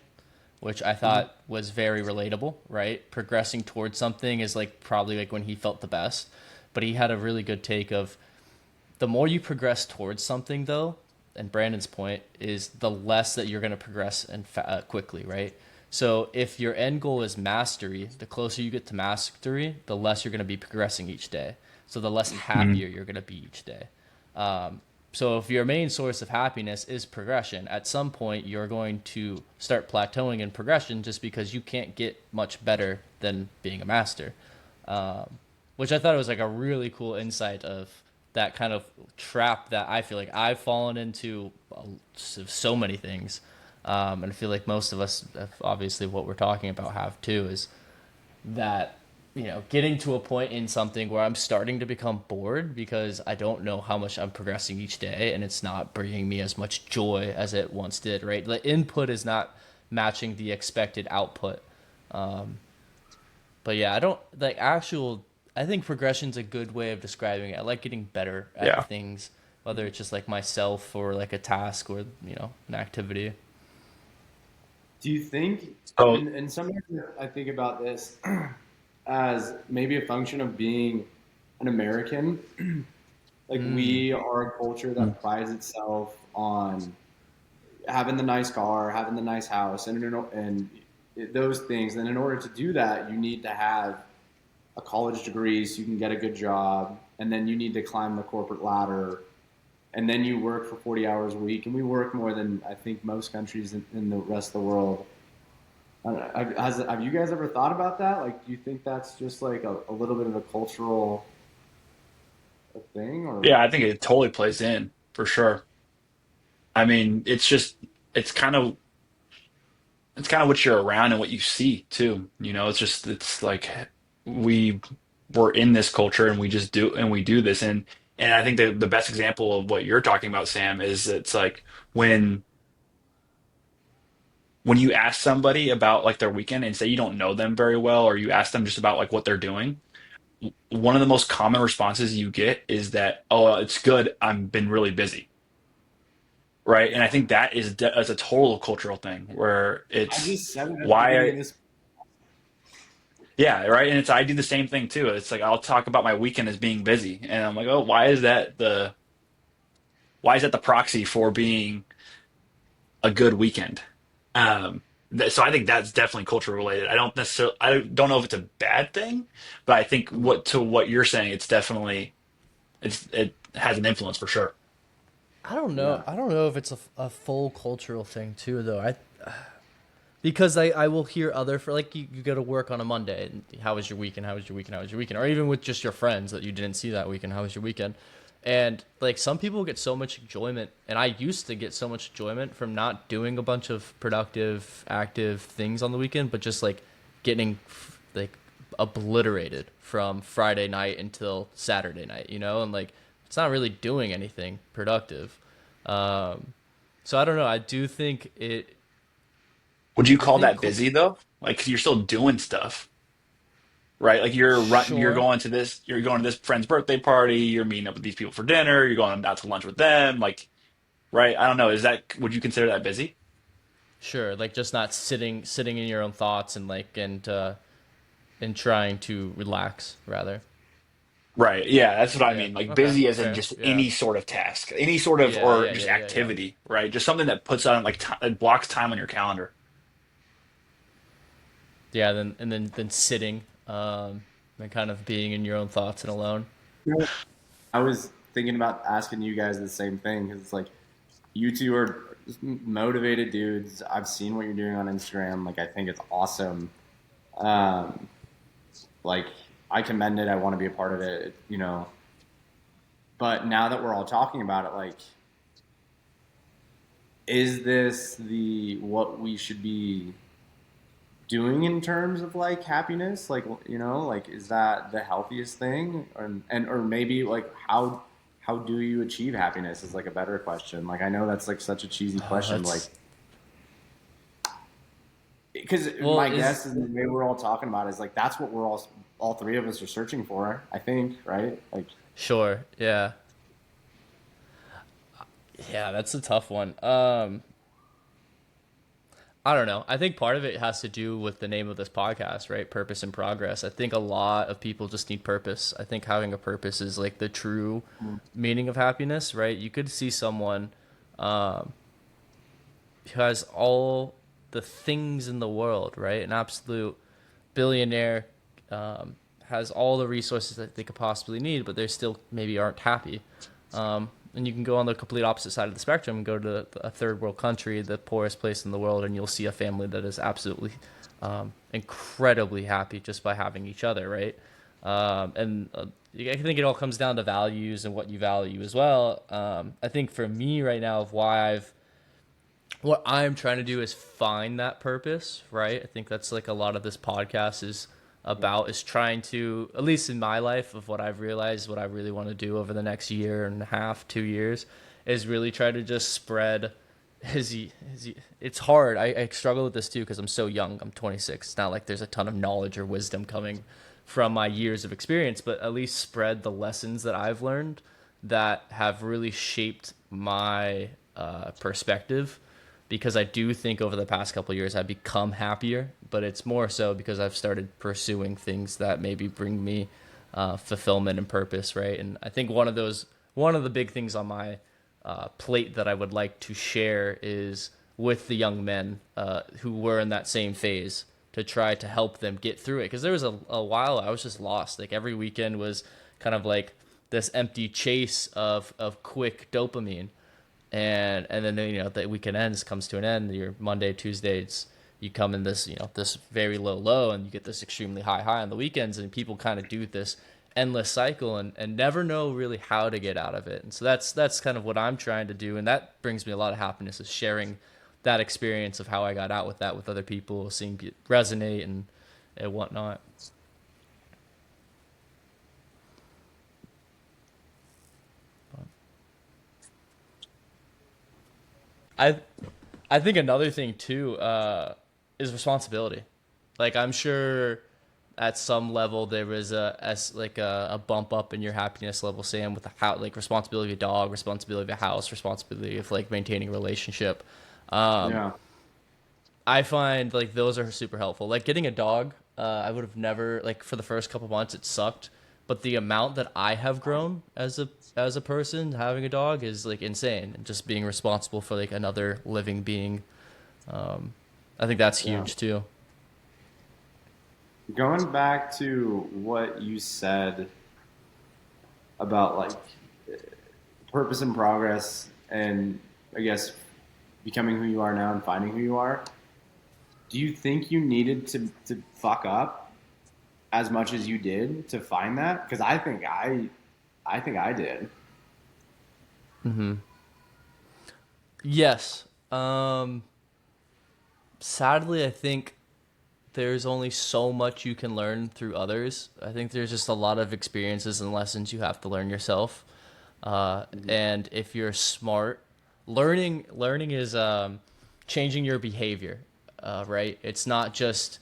which I Mhm. thought was very relatable, right? Progressing towards something is like probably like when he felt the best. But he had a really good take of the more you progress towards something, though, and Brandon's point is the less that you're going to progress and quickly, right? So if your end goal is mastery, the closer you get to mastery, the less you're going to be progressing each day. So the less happier you're going to be each day. So if your main source of happiness is progression, at some point you're going to start plateauing in progression just because you can't get much better than being a master. Which I thought was like a really cool insight of that kind of trap that I feel like I've fallen into so many things. And I feel like most of us, obviously, what we're talking about have too, is that getting to a point in something where I'm starting to become bored because I don't know how much I'm progressing each day and it's not bringing me as much joy as it once did, right? The input is not matching the expected output. But yeah, I don't like actual. I think progression's a good way of describing it. I like getting better at Yeah. things, whether it's just like myself or like a task or an activity. Do you think, So and sometimes I think about this as maybe a function of being an American. Like Mm. we are a culture that prides itself on having the nice car, having the nice house, and those things. And in order to do that, you need to have a college degree so you can get a good job, and then you need to climb the corporate ladder, and then you work for 40 hours a week. And we work more than I think most countries in the rest of the world. Have you guys ever thought about that? Like, do you think that's just like a little bit of a cultural thing, or yeah, I think it totally plays in for sure. I mean, it's kind of it's kind of what you're around and what you see too. It's just it's like we we're in this culture and we do this and I think the best example of what you're talking about, Sam, is it's like when when you ask somebody about like their weekend and say you don't know them very well or you ask them just about like what they're doing, one of the most common responses you get is that, oh, it's good, I've been really busy. Right. And I think that is a total cultural thing where I it's just said it at the beginning why of this. yeah, right. And it's I do the same thing too. It's like I'll talk about my weekend as being busy, and I'm like, oh, why is that the proxy for being a good weekend? So I think that's definitely culture related. I don't know if it's a bad thing, but I think what you're saying, it's definitely it has an influence for sure. I don't know. Yeah. I don't know if it's a full cultural thing too, though. Because I will hear other for like you go to work on a Monday. And how was your weekend? How was your weekend? How was your weekend? Or even with just your friends that you didn't see that weekend. How was your weekend? And like some people get so much enjoyment, and I used to get so much enjoyment from not doing a bunch of productive, active things on the weekend, but just like getting like obliterated from Friday night until Saturday night, and like it's not really doing anything productive. Um, so I don't know. I do think it. Would you I call think that busy though? Like you're still doing stuff, right? Like sure. you're going to this friend's birthday party, you're meeting up with these people for dinner, you're going out to lunch with them, like right? I don't know. Would you consider that busy? Sure, like just not sitting in your own thoughts and like and trying to relax rather. Right. Yeah, that's what I Yeah. mean. Like Okay. busy as in Fair. just Yeah. any sort of task, any sort of Yeah. or Yeah. just Yeah. Yeah. Yeah. activity, right? Just something that puts on like it blocks time on your calendar. Yeah. Then sitting, and kind of being in your own thoughts and alone. I was thinking about asking you guys the same thing because it's like you two are just motivated dudes. I've seen what you're doing on Instagram. Like I think it's awesome. Um, like I commend it. I want to be a part of it. But now that we're all talking about it, like, is this the what we should be doing in terms of like happiness? Like is that the healthiest thing? Or maybe like how do you achieve happiness is like a better question. Like I know that's like such a cheesy Oh, question, like that's because well. my Is guess is the way we're all talking about is like that's what we're all three of us are searching for. I think, right? Like sure. Yeah. Yeah, that's a tough one. I don't know. I think part of it has to do with the name of this podcast, right? Purpose and progress. I think a lot of people just need purpose. I think having a purpose is like the true Mm. meaning of happiness, right? You could see someone um, who has all the things in the world, right? An absolute billionaire, um, has all the resources that they could possibly need, but they still maybe aren't happy. And you can go on the complete opposite side of the spectrum and go to a third world country, the poorest place in the world, and you'll see a family that is absolutely incredibly happy just by having each other, right? And I think it all comes down to values and what you value as well. I think for me right now, of why what I'm trying to do is find that purpose, right? I think that's like a lot of this podcast is about, is trying to, at least in my life, of what I've realized, what I really want to do over the next year and a half, 2 years, is really try to just spread it's hard. I struggle with this too because I'm so young. I'm 26. It's not like there's a ton of knowledge or wisdom coming from my years of experience, but at least spread the lessons that I've learned that have really shaped my perspective, because I do think over the past couple of years I've become happier, but it's more so because I've started pursuing things that maybe bring me fulfillment and purpose, right? And I think one of the big things on my plate that I would like to share is with the young men who were in that same phase, to try to help them get through it. Because there was a while I was just lost. Like every weekend was kind of like this empty chase of quick dopamine, and then the weekend ends, comes to an end. Your Monday, Tuesday, you come in this this very low, and you get this extremely high on the weekends, and people kind of do this endless cycle and never know really how to get out of it. And so that's kind of what I'm trying to do, and that brings me a lot of happiness, is sharing that experience of how I got out with that with other people, seeing it resonate and whatnot. I I think another thing too is responsibility. Like I'm sure at some level there was a bump up in your happiness level, Sam, with the how, like responsibility of a dog, responsibility of a house, responsibility of like maintaining a relationship. Um, Yeah. I find like those are super helpful. Like getting a dog, I would have never, like for the first couple months it sucked, but the amount that I have grown as a person having a dog is like insane, and just being responsible for like another living being. Um, I think that's Yeah. huge too. Going back to what you said about like purpose and progress, and I guess becoming who you are now and finding who you are, do you think you needed to fuck up as much as you did to find that? Because I think I did. Yes. Sadly, I think there's only so much you can learn through others. I think there's just a lot of experiences and lessons you have to learn yourself. And if you're smart, learning is changing your behavior, right? It's not just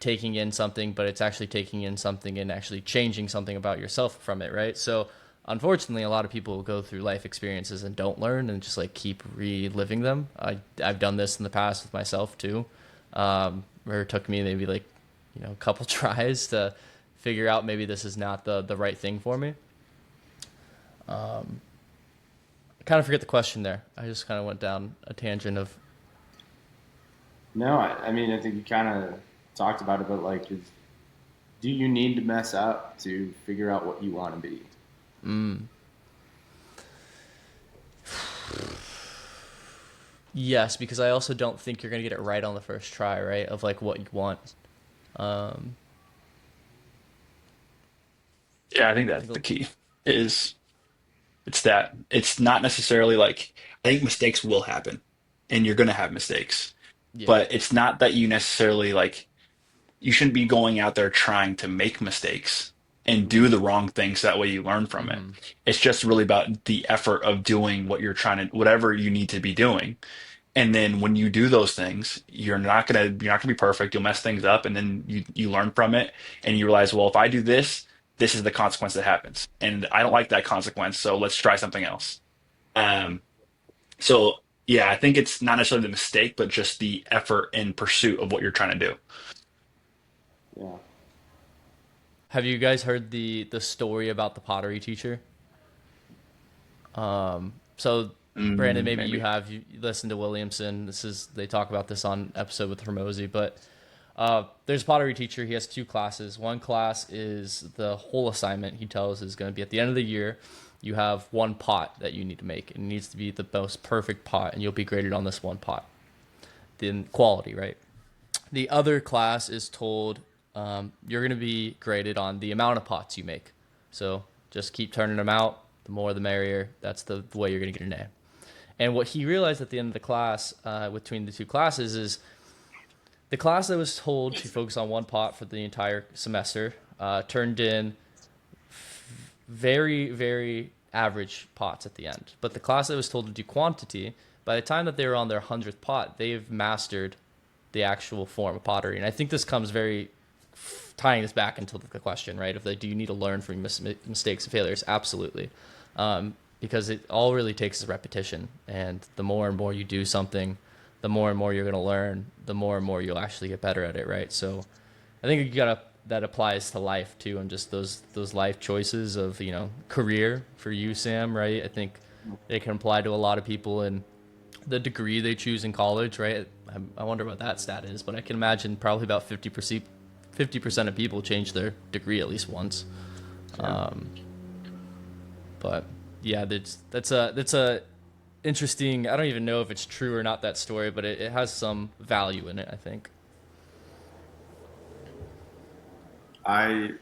taking in something, but it's actually taking in something and actually changing something about yourself from it, right? So unfortunately, a lot of people go through life experiences and don't learn and just like keep reliving them. I've done this in the past with myself too, where it took me maybe like a couple tries to figure out maybe this is not the right thing for me. I kind of forget the question there. I just kind of went down a tangent of. No, I mean I think you kind of talked about it, but like, do you need to mess up to figure out what you want to be? Yes, because I also don't think you're gonna get it right on the first try, right? Of like what you want. Um, Yeah, I think I that's the think, key. Is it's that it's not necessarily like I think mistakes will happen, and you're gonna have mistakes, yeah. but it's not that you necessarily like you shouldn't be going out there trying to make mistakes and do Mm-hmm. the wrong things so that way you learn from it. Mm-hmm. It's just really about the effort of doing what you're trying to whatever you need to be doing. And then when you do those things, you're not gonna be perfect. You'll mess things up, and then you learn from it, and you realize, well, if I do this, this is the consequence that happens, and I don't like that consequence, so let's try something else. Um, So yeah, I think it's not necessarily the mistake, but just the effort in pursuit of what you're trying to do. Yeah. Have you guys heard the story about the pottery teacher? So Brandon, maybe Maybe. you listened to Williamson. This is they talk about this on episode with Hermosi, but there's a pottery teacher. He has two classes. One class is the whole assignment. He tells is going to be at the end of the year. You have one pot that you need to make. It needs to be the most perfect pot, and you'll be graded on this one pot. Then quality, right? The other class is told you're going to be graded on the amount of pots you make. So just keep turning them out. The more, the merrier. That's the way you're going to get an A. And what he realized at the end of the class, between the two classes, is the class that was told to focus on one pot for the entire semester turned in very, very average pots at the end. But the class that was told to do quantity, by the time that they were on their 100th pot, they've mastered the actual form of pottery. And I think this comes very tying this back into the question, right? Of like, do you need to learn from mistakes and failures? Absolutely. Because it all really takes is repetition. And the more and more you do something, the more and more you're going to learn, the more and more you'll actually get better at it, right? So I think you gotta that applies to life too, and just those life choices of career for you, Sam, right? I think it can apply to a lot of people in the degree they choose in college, right? I wonder what that stat is, but I can imagine probably about 50% of people change their degree at least once. Yeah. But yeah, that's a interesting. I don't even know if it's true or not, that story, but it has some value in it, I think. I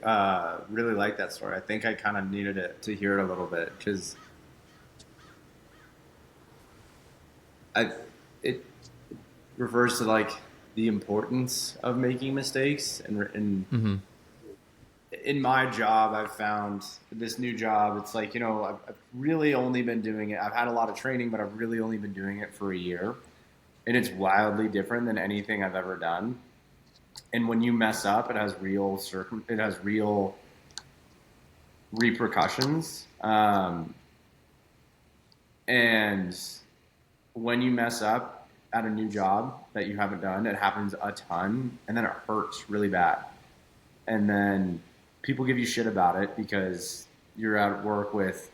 really like that story. I think I kind of needed it to hear it a little bit because I it refers to like the importance of making mistakes and in my job I've found this new job it's like I've really only been doing it. I've had a lot of training, but I've really only been doing it for a year, and it's wildly different than anything I've ever done. And when you mess up, it has real repercussions. And when you mess up at a new job that you haven't done, it happens a ton, and then it hurts really bad. And then people give you shit about it because you're at work with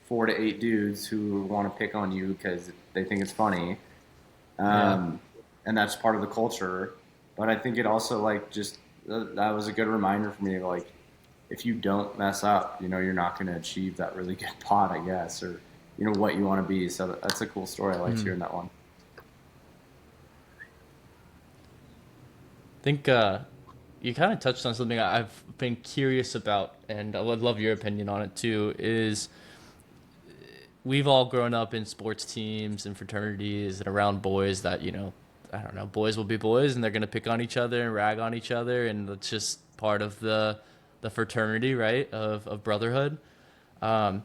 4 to 8 dudes who want to pick on you because they think it's funny, Yeah. and that's part of the culture. But I think it also like just that was a good reminder for me. Like, if you don't mess up, you're not going to achieve that really good pot, I guess, or what you want to be. So that's a cool story. I liked hearing that one. I think you kind of touched on something I've been curious about, and I would love your opinion on it too. Is we've all grown up in sports teams and fraternities and around boys that I don't know, boys will be boys and they're gonna pick on each other and rag on each other, and that's just part of the fraternity, right? Of brotherhood. Um,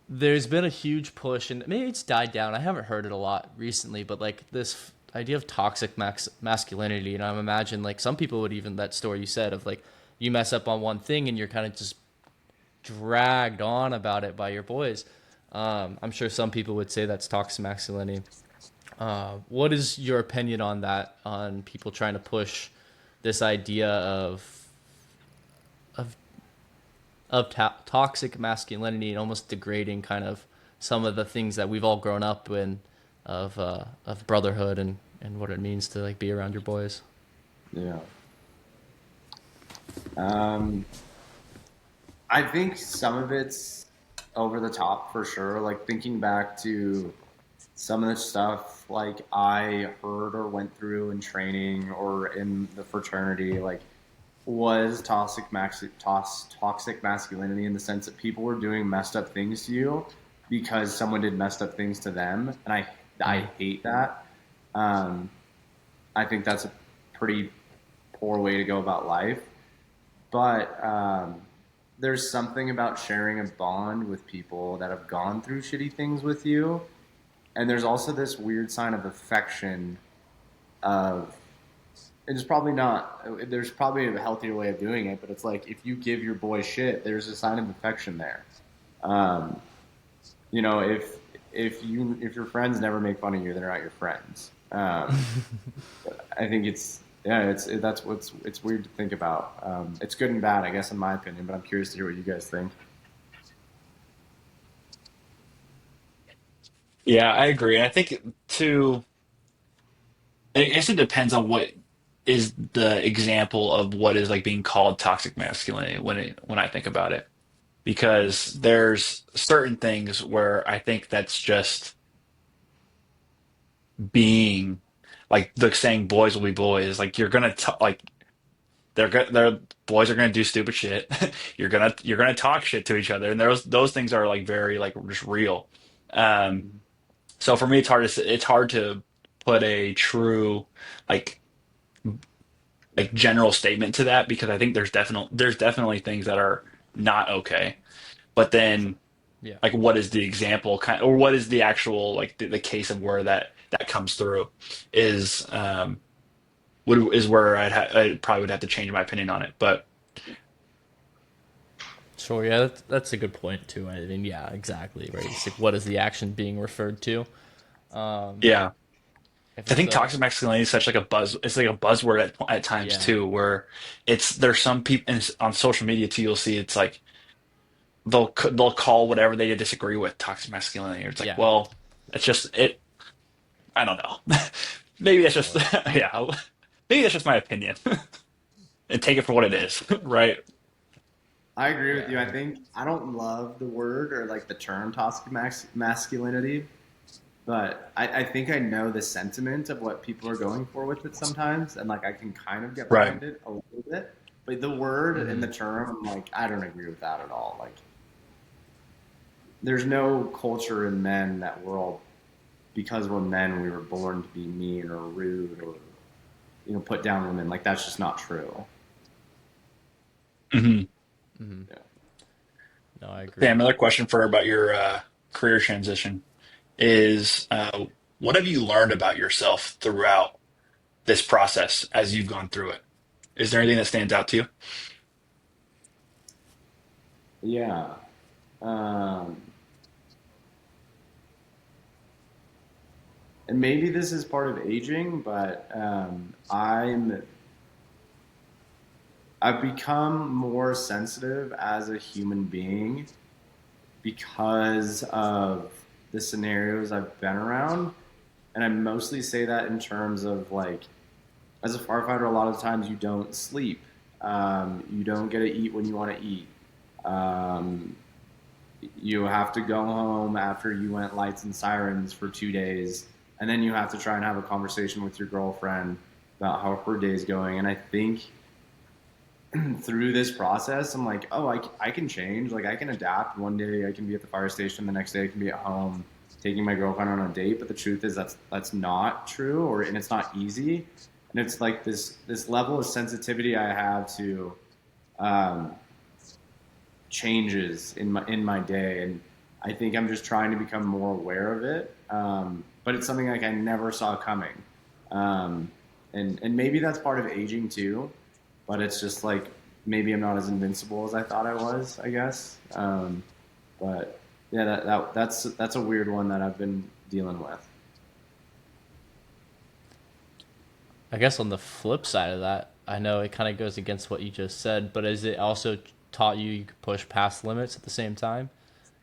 there's been a huge push, and maybe it's died down. I haven't heard it a lot recently, but like this idea of toxic masculinity. I'm imagine like some people would even that story you said of like you mess up on one thing and you're kind of just dragged on about it by your boys. I'm sure some people would say that's toxic masculinity. What is your opinion on that? On people trying to push this idea of toxic masculinity and almost degrading kind of some of the things that we've all grown up in of brotherhood and what it means to like be around your boys. Yeah. Um, I think some of it's over the top for sure. Like thinking back to some of the stuff like I heard or went through in training or in the fraternity, like was toxic masculinity in the sense that people were doing messed up things to you because someone did messed up things to them, and I Mm. hate that. Um, I think that's a pretty poor way to go about life. But there's something about sharing a bond with people that have gone through shitty things with you, and there's also this weird sign of affection of it's probably not there's probably a healthier way of doing it, but it's like if you give your boy shit, there's a sign of affection there. um, if if your friends never make fun of you, they're not your friends. I think that's what's it's weird to think about. It's good and bad, I guess, in my opinion. But I'm curious to hear what you guys think. Yeah, I agree. And I think too, I guess it depends on what is the example of what is like being called toxic masculinity when I think about it. Because there's certain things where I think that's just being like the saying boys will be boys. Like like they're boys are gonna do stupid shit. You're gonna talk shit to each other, and those things are like very like just real. Um, so for me, it's hard to put a true like general statement to that because I think there's definitely things that are not okay. But then Yeah. like what is the example or what is the actual like the case of where that comes through is is where I probably would have to change my opinion on it. But Sure. Yeah, that's a good point too. I mean, yeah, exactly. Right. It's like, what is the action being referred to? yeah, If I it's think a toxic masculinity is such like a buzz. It's like a buzzword at times yeah, too, where there's some people on social media too. You'll see it's like they'll call whatever they disagree with toxic masculinity. Or it's like, yeah, well, it's just it. I don't know. Maybe that's just sure. yeah. Maybe that's just my opinion, and take it for what it is, right? I agree with Yeah, you. I think I don't love the word or like the term toxic masculinity, but I think I know the sentiment of what people are going for with it sometimes, and like I can kind of get Right. behind it a little bit. But the word and hmm the term, I'm like, I don't agree with that at all. Like, there's no culture in men that we're all because we're men, we were born to be mean or rude or put down women. Like that's just not true. hmm hmm Yeah. No, I agree. Sam, another question for about your career transition is what have you learned about yourself throughout this process as you've gone through it? Is there anything that stands out to you? Yeah. Um, and maybe this is part of aging, but I've become more sensitive as a human being because of the scenarios I've been around. And I mostly say that in terms of like, as a firefighter, a lot of times you don't sleep. You don't get to eat when you want to eat. Um, you have to go home after you went lights and sirens for 2 days, and then you have to try and have a conversation with your girlfriend about how her day's going. And I think through this process, I'm like, oh, I can change. Like, I can adapt. One day I can be at the fire station, the next day I can be at home taking my girlfriend on a date. But the truth is that's not true, and it's not easy. And it's like this level of sensitivity I have to um, changes in my day, and I think I'm just trying to become more aware of it. But it's something like I never saw coming, um, and maybe that's part of aging too. But it's just like maybe I'm not as invincible as I thought I was, I guess. But yeah, that's a weird one that I've been dealing with. I guess on the flip side of that, I know it kind of goes against what you just said, but is it also taught you could push past limits at the same time?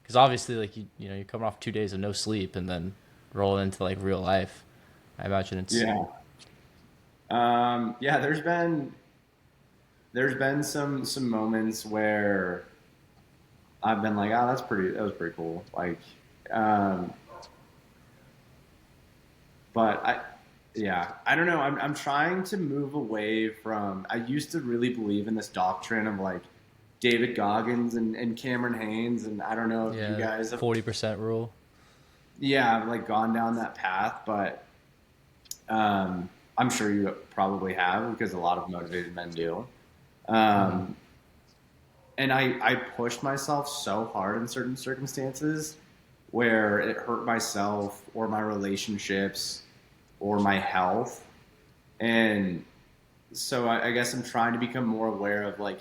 Because obviously, like you're coming off 2 days of no sleep and then rolling into like real life. I imagine it's Yeah. Yeah, there's been some moments where I've been like, oh, that was pretty cool. Like, um, but yeah, I don't know. I'm trying to move away from. I used to really believe in this doctrine of like David Goggins and Cameron Haynes, and I don't know if you yeah, guys have, 40% rule. yeah, like gone down that path, but I'm sure you probably have because a lot of motivated men do. hmm Um, and I pushed myself so hard in certain circumstances where it hurt myself or my relationships or my health. And so I guess I'm trying to become more aware of like,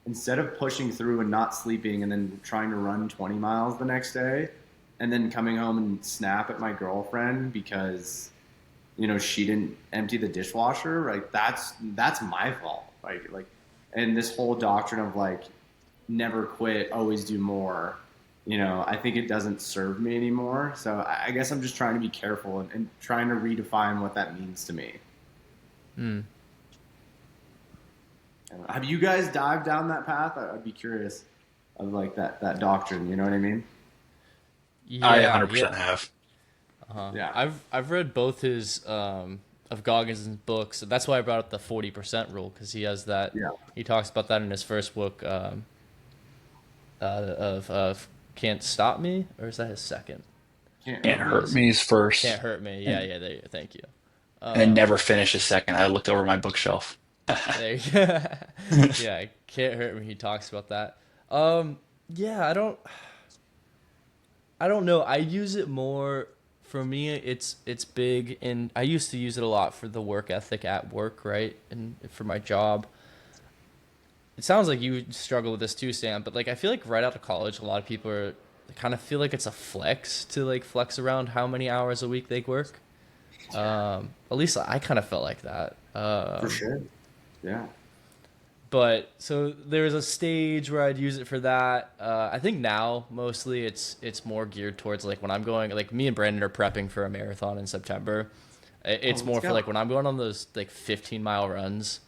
instead of pushing through and not sleeping and then trying to run 20 miles the next day, and then coming home and snap at my girlfriend because she didn't empty the dishwasher. Like that's my fault. And this whole doctrine of like never quit, always do more. I think it doesn't serve me anymore. So I guess I'm just trying to be careful and trying to redefine what that means to me. Hmm. Have you guys dived down that path? I'd be curious of like that doctrine. You know what I mean? I Yeah, yeah. 100% have. Yeah. I've read both his of Goggins' books. That's why I brought up the 40% rule because he has that. Yeah. He talks about that in his first book of Can't Stop Me, or is that his second? Can't Can't hurt me. hurt me's Can't first, Hurt Me. Yeah, and yeah. There. Thank you. and then never finish a second. I looked over my bookshelf. There. Yeah, Can't Hurt Me. He talks about that. Yeah, I don't know. I use it more for me. It's big, and I used to use it a lot for the work ethic at work, right, and for my job. It sounds like you struggle with this too, Sam. But like, I feel like right out of college, a lot of people are they kind of feel like it's a flex to like flex around how many hours a week they work. At least I kind of felt like that. For sure. Yeah. But so there's a stage where I'd use it for that. I think now mostly it's more geared towards like when I'm going like me and Brandon are prepping for a marathon in September. Oh, It's let's more for go. like when I'm going on those like 15-mile runs,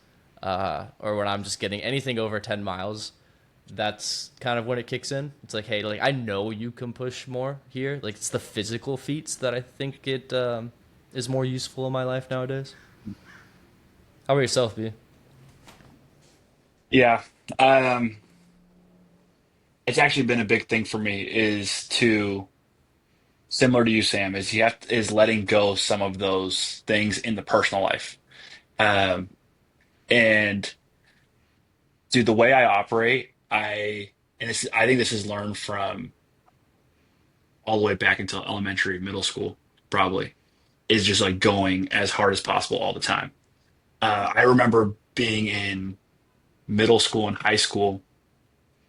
or when I'm just getting anything over 10 miles. That's kind of when it kicks in. It's like, hey, like I know you can push more here. Like it's the physical feats that I think it is more useful in my life nowadays. How about yourself, B? Yeah. Um, it's actually been a big thing for me is to similar to you, Sam, is is letting go some of those things in the personal life. Um, and dude, the way I operate, I think this is learned from all the way back until elementary, middle school, probably, is just like going as hard as possible all the time. I remember being in middle school and high school,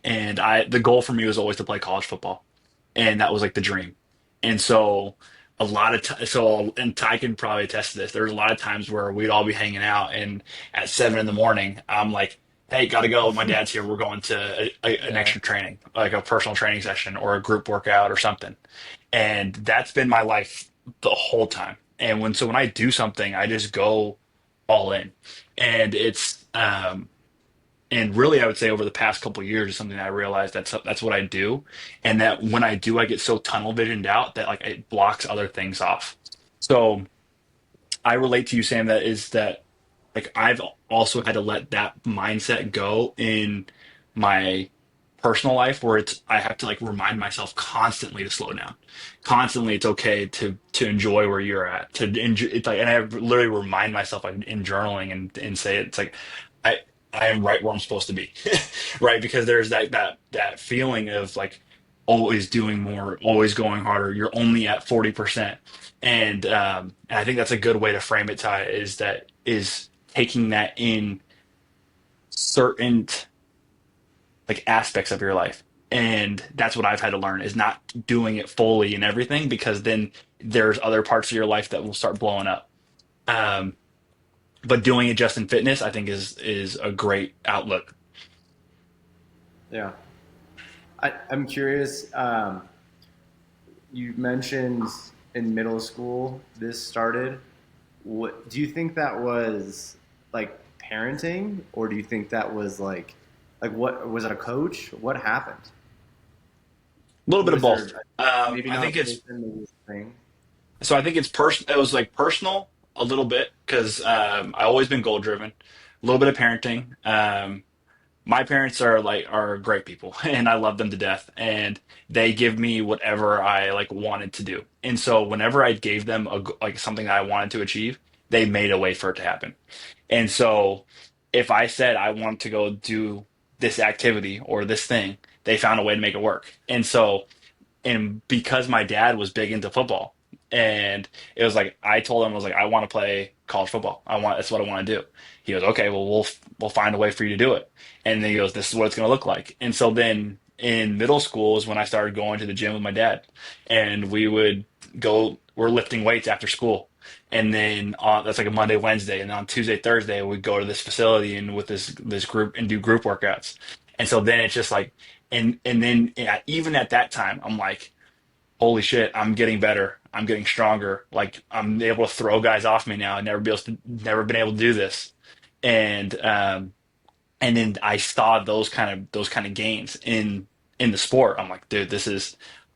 and I the goal for me was always to play college football, and that was like the dream. And so a lot of and Ty can probably attest to this. There's a lot of times where we'd all be hanging out, and at 7 in the morning, I'm like, "Hey, gotta go. My dad's here. We're going to an Yeah. extra training, like a personal training session or a group workout or something." And that's been my life the whole time. And when I do something, I just go all in, and and really, I would say over the past couple of years is something that I realized that's what I do, and that when I do, I get so tunnel visioned out that like it blocks other things off. So I relate to you, Sam. That like I've also had to let that mindset go in my personal life where it's I have to like remind myself constantly to slow down. Constantly it's okay to enjoy where you're at. To enjoy it's like and I literally remind myself like in journaling and say it's like I I am right where I'm supposed to be. Right? Because there's that feeling of like always doing more, always going harder. You're only at 40%. And I think that's a good way to frame it, Ty, is taking that in certain like aspects of your life. And that's what I've had to learn is not doing it fully in everything because then there's other parts of your life that will start blowing up. Um, but doing it just in fitness, I think is a great outlook. Yeah. I'm curious. You mentioned in middle school this started. What do you think that was like parenting, or do you think that was like what was it a coach? What happened? A little bit of Was there both. maybe I not a think it's person, maybe a thing? so I think it's It was like personal a little bit because I always been goal driven. A little bit of parenting. My parents are great people and I love them to death and they give me whatever I like wanted to do. And so whenever I gave them like something that I wanted to achieve, they made a way for it to happen. And so if I said I want to go do this activity or this thing, they found a way to make it work. And because my dad was big into football and it was like I told him I was like I want to play college football. That's what I want to do. He goes, "Okay, well we'll find a way for you to do it." And then he goes, "This is what it's going to look like." And so then in middle school is when I started going to the gym with my dad, and we're lifting weights after school, and then that's like a Monday, Wednesday, and on Tuesday, Thursday we'd go to this facility and with this group and do group workouts, and so then it's just like, and then yeah, even at that time I'm like, holy shit, I'm getting better. I'm getting stronger. Like I'm able to throw guys off me now. Never been able to do this. And and then I saw those kind of gains in the sport. I'm like, dude,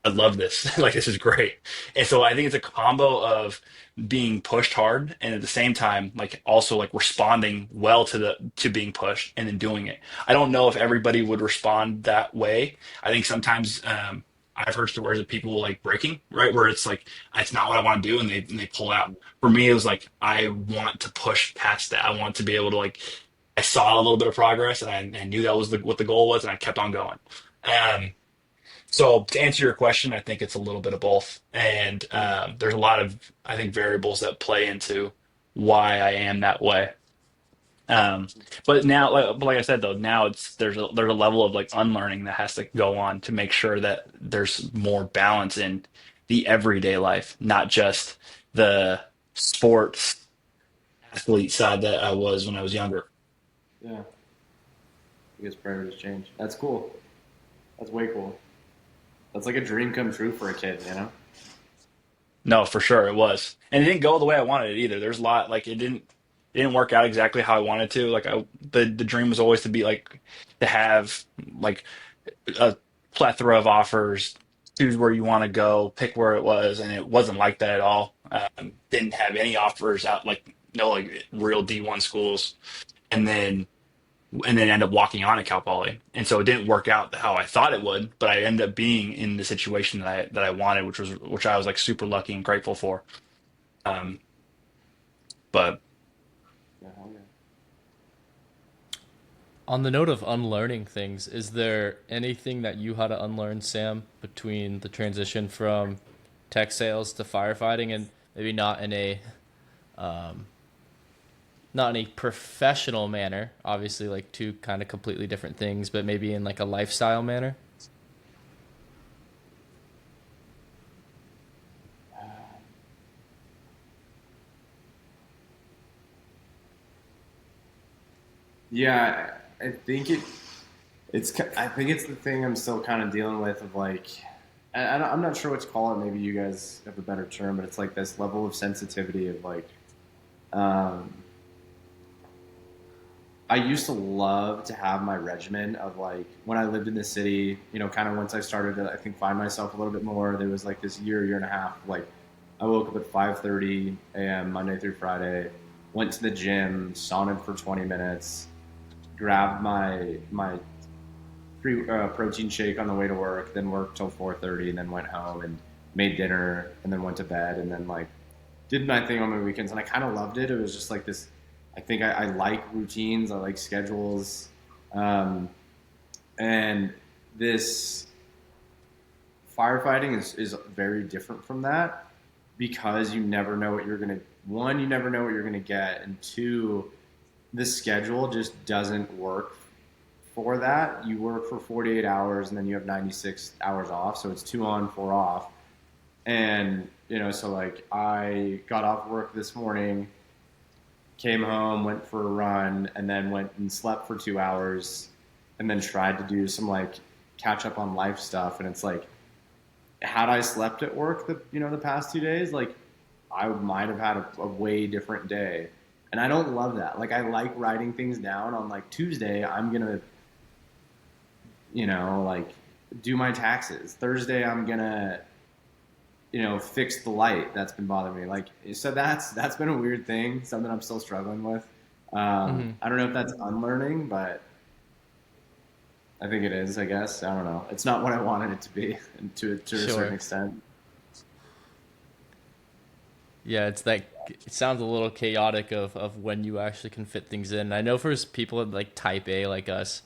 I love this. Like this is great. And so I think it's a combo of being pushed hard and at the same time like also like responding well to being pushed and then doing it. I don't know if everybody would respond that way. I think sometimes I've heard stories of people like breaking, right? Where it's like it's not what I want to do and they pull out. For me it was like I want to push past that. I want to be able to like I saw a little bit of progress and I knew that was what the goal was and I kept on going. Um, so to answer your question, I think it's a little bit of both. And there's a lot of, I think, variables that play into why I am that way. Um, but now, but like I said, though, now there's a level of like unlearning that has to go on to make sure that there's more balance in the everyday life, not just the sports athlete side that I was when I was younger. Yeah, I guess priorities change. That's cool. That's way cool. That's like a dream come true for a kid, you know? No, for sure it was, and it didn't go the way I wanted it either. There's a lot like it didn't work out exactly how I wanted to. Like the dream was always to be like to have like a plethora of offers, choose where you want to go, pick where it was, and it wasn't like that at all. Didn't have any offers out like no like real D1 schools, and then end up walking on at Cal Poly. And so it didn't work out how I thought it would, but I ended up being in the situation that I wanted, which I was like super lucky and grateful for. Um, but Yeah, hell yeah. On the note of unlearning things, is there anything that you had to unlearn, Sam, between the transition from tech sales to firefighting, and maybe not in a professional manner, obviously like two kind of completely different things, but maybe in like a lifestyle manner? Yeah, I think I think it's the thing I'm still kind of dealing with of like, I'm not sure what to call it. Maybe you guys have a better term, but it's like this level of sensitivity of like, um, I used to love to have my regimen of like when I lived in the city, you know, kind of once I started to, I think, find myself a little bit more, there was like this year and a half, like I woke up at 5:30 a.m. Monday through Friday, went to the gym, saunaed for 20 minutes, grabbed my protein shake on the way to work, then worked till 4:30, and then went home and made dinner, and then went to bed, and then like did my thing on my weekends, and I kind of loved it. It was just like this. I think I like routines. I like schedules, um, and this firefighting is very different from that because you never know what you're gonna. One, you never know what you're gonna get, and two, the schedule just doesn't work for that. You work for 48 hours and then you have 96 hours off, so it's 2 on, 4 off. And you know, so like I got off work this morning, came home, went for a run, and then went and slept for 2 hours, and then tried to do some like catch up on life stuff. And it's like, had I slept at work the past 2 days, like I might have had a way different day. And I don't love that. Like I like writing things down on like Tuesday. I'm gonna like do my taxes. Thursday, I'm gonna fix the light that's been bothering me. Like, so that's been a weird thing, something I'm still struggling with. Mm-hmm. I don't know if that's unlearning, but I think it is. I guess I don't know. It's not what I wanted it to be, to a certain Sure. extent. Yeah, it's like it sounds a little chaotic of when you actually can fit things in. I know for people like type A like us,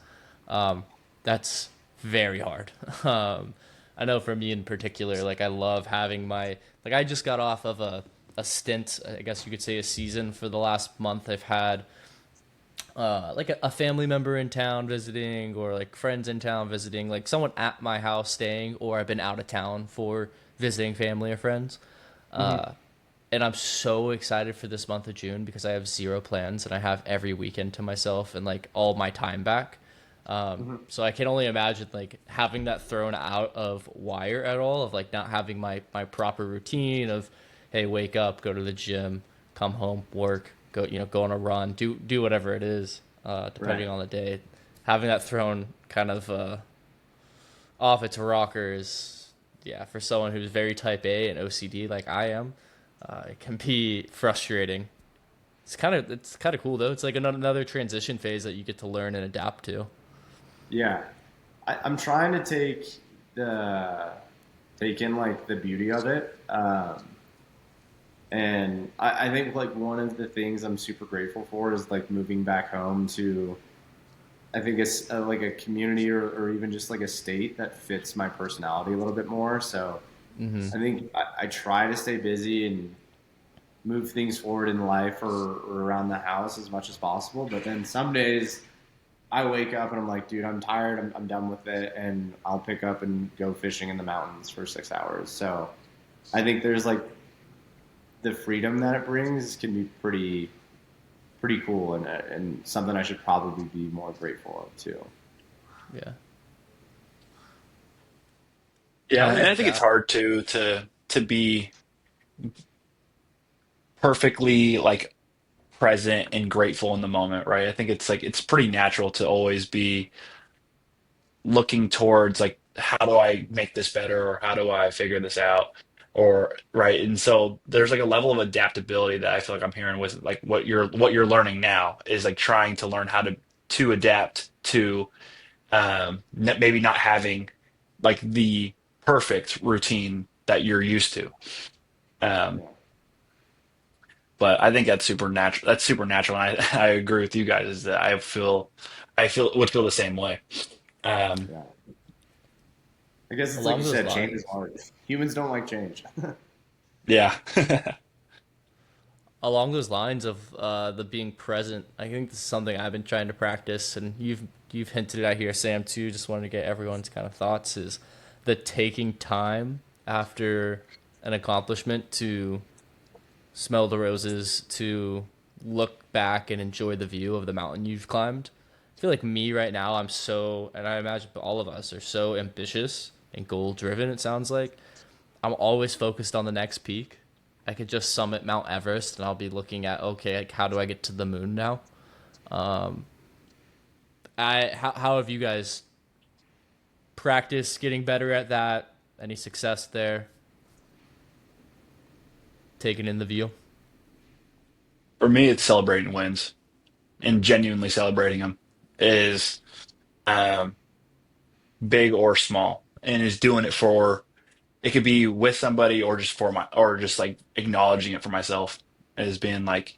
um, that's very hard. I know for me in particular, like I love having like I just got off of a stint, I guess you could say a season for the last month. I've had like a family member in town visiting, or like friends in town visiting, like someone at my house staying, or I've been out of town for visiting family or friends. Hmm. And I'm so excited for this month of June because I have zero plans and I have every weekend to myself and like all my time back. Hmm. So I can only imagine like having that thrown out of wire at all, of like not having my proper routine of, hey, wake up, go to the gym, come home, work, go, go on a run, do whatever it is, depending Right. on the day. Having that thrown kind of off its rockers, yeah, for someone who's very type A and OCD like I am, it can be frustrating. It's kind of cool though. It's like another transition phase that you get to learn and adapt to. Yeah. I'm trying to the take in like the beauty of it. And I think like one of the things I'm super grateful for is like moving back home to, I think it's like a community or even just like a state that fits my personality a little bit more. So I think I try to stay busy and move things forward in life or around the house as much as possible. But then some days I wake up and I'm like, dude, I'm tired. I'm done with it. And I'll pick up and go fishing in the mountains for 6 hours. So I think there's like the freedom that it brings can be pretty cool and something I should probably be more grateful of too. Yeah, Yeah, I and I like think it's that. hard to be perfectly like present and grateful in the moment, right? I think it's like it's pretty natural to always be looking towards like how do I make this better or how do I figure this out or right. And so there's like a level of adaptability that I feel like I'm hearing with like what you're learning now is like trying to learn how to adapt to maybe not having like the perfect routine that you're used to. Um, Yeah. but I think that's super natural. That's super natural. And I agree with you guys is that I would feel the same way. Um, Yeah. I guess it's like you Along those said, change is lines, hard. Humans don't like change. yeah. of the being present, I think this is something I've been trying to practice, and you've hinted at here, Sam, too. Just wanted to get everyone's kind of thoughts. Is the taking time after an accomplishment to smell the roses, to look back and enjoy the view of the mountain you've climbed. I feel like me right now, I'm so, and I imagine all of us are so ambitious and goal driven, it sounds like. I'm always focused on the next peak. I could just summit Mount Everest and I'll be looking at, okay, like how do I get to the moon now? How have you guys practiced getting better at that? Any success there? Taking in the view? For me, it's celebrating wins and genuinely celebrating them is um, big or small, and is doing it for it could be with somebody or just for my or just like acknowledging it for myself as being like,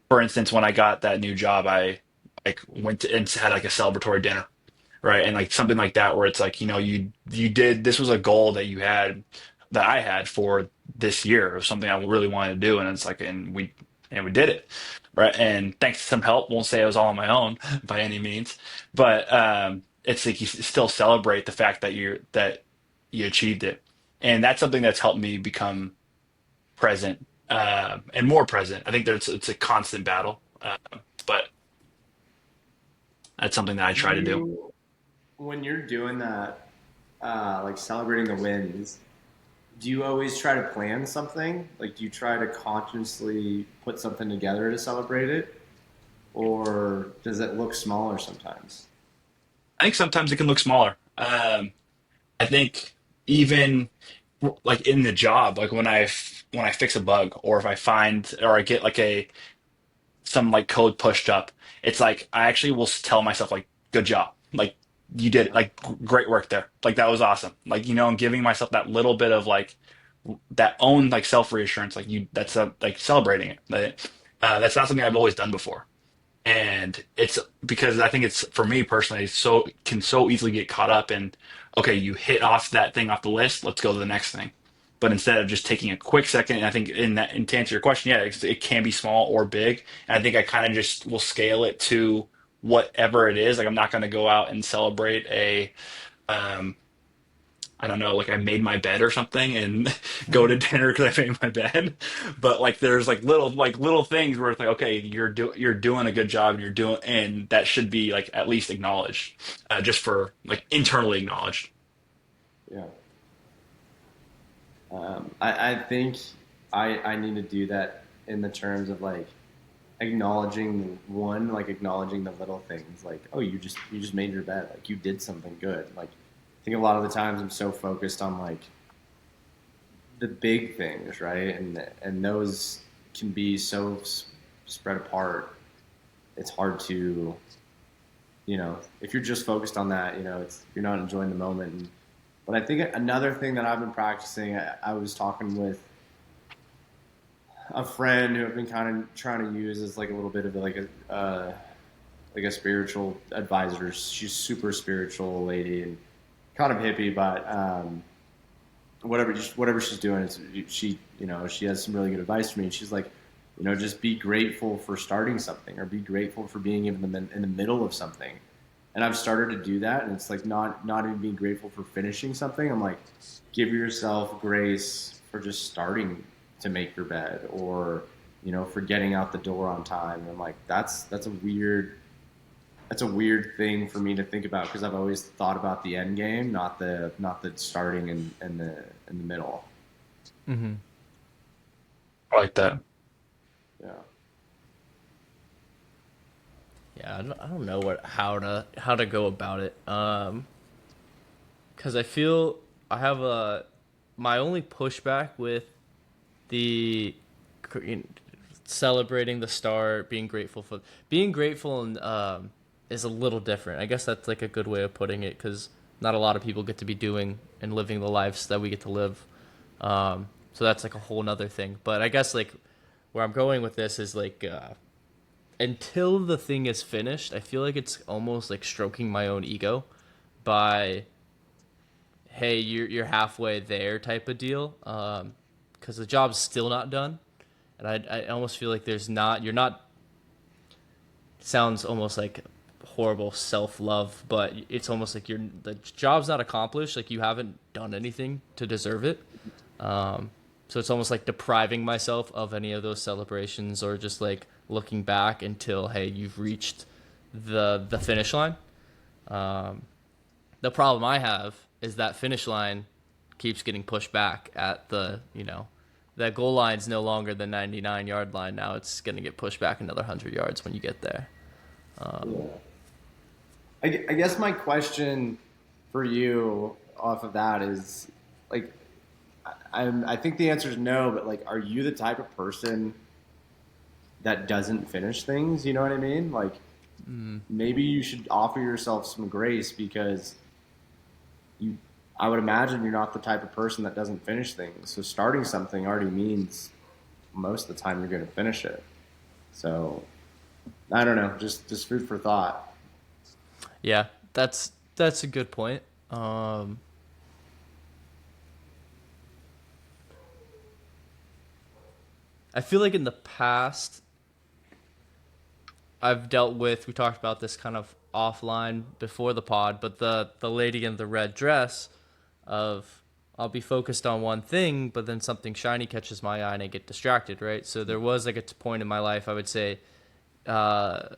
for instance, when I got that new job, I like went to, and had like a celebratory dinner, right? And like something like that where it's like, you did this was a goal that you had that I had for this year of something I really wanted to do, and it's like and we did it, right? And thanks to some help, won't say I was all on my own by any means, but it's like you still celebrate the fact that you achieved it, and that's something that's helped me become present and more present. I think there's it's a constant battle, but that's something that I Do try to do. you, when you're doing that, like celebrating the wins, do you always try to plan something? Like, do you try to consciously put something together to celebrate it? Or does it look smaller sometimes? I think sometimes it can look smaller. I think even like in the job, like when I fix a bug or if I find or I get like a some like code pushed up, it's like I actually will tell myself like, "Good job, like you did it, like great work there, like that was awesome." Like I'm giving myself that little bit of like that own like self reassurance, like that's like celebrating it. That's not something I've always done before. And it's because I think it's for me personally so can so easily get caught up in okay, you hit off that thing off the list, let's go to the next thing. But instead of just taking a quick second, and I think and to answer your question, yeah, it can be small or big. And I think I kind of just will scale it to whatever it is. Like I'm not going to go out and celebrate a um, I don't know, like I made my bed or something and go to dinner because I made my bed. But like there's like little things where it's like, okay, you're doing a good job and you're doing and that should be like at least acknowledged, just for like internally acknowledged. Yeah. I think I need to do that in the terms of like like acknowledging the little things, like, oh, you just made your bed, like you did something good. Like I think a lot of the times I'm so focused on like the big things, right? And those can be so spread apart. It's hard to, if you're just focused on that, you're not enjoying the moment. But I think another thing that I've been practicing, I was talking with a friend who I've been kind of trying to use as like a little bit of like a spiritual advisor. She's super spiritual lady and kind of hippie, but whatever she's doing, she has some really good advice for me. And she's like, just be grateful for starting something, or be grateful for being in the middle of something. And I've started to do that, and it's like not even being grateful for finishing something. I'm like, give yourself grace for just starting to make your bed, or for getting out the door on time. And I'm like, that's a weird thing for me to think about, because I've always thought about the end game, not the starting and the middle. Mm-hmm. I like that. Yeah. Yeah, I don't know how to go about it. Because I feel I have a my only pushback with the celebrating the start, being grateful, and is a little different. I guess that's like a good way of putting it, because not a lot of people get to be doing and living the lives that we get to live. So that's like a whole nother thing. But I guess like where I'm going with this is like until the thing is finished, I feel like it's almost like stroking my own ego by, hey, you're halfway there type of deal, because the job's still not done, and I almost feel like you're not, sounds almost like horrible self love, but it's almost like the job's not accomplished, like you haven't done anything to deserve it. So it's almost like depriving myself of any of those celebrations, or just like looking back until, hey, you've reached the finish line. The problem I have is that finish line keeps getting pushed back at that goal line's no longer the 99-yard line. Now it's going to get pushed back another 100 yards when you get there. Yeah. I guess my question for you off of that is like, I think the answer is no, but like, are you the type of person that doesn't finish things? You know what I mean? Like, maybe you should offer yourself some grace, because you, I would imagine you're not the type of person that doesn't finish things. So starting something already means most of the time you're going to finish it. So I don't know, just food for thought. Yeah, that's a good point. I feel like in the past I've dealt with, we talked about this kind of offline before the pod, but the lady in the red dress of, I'll be focused on one thing, but then something shiny catches my eye and I get distracted, right? So there was like a point in my life, I would say, uh,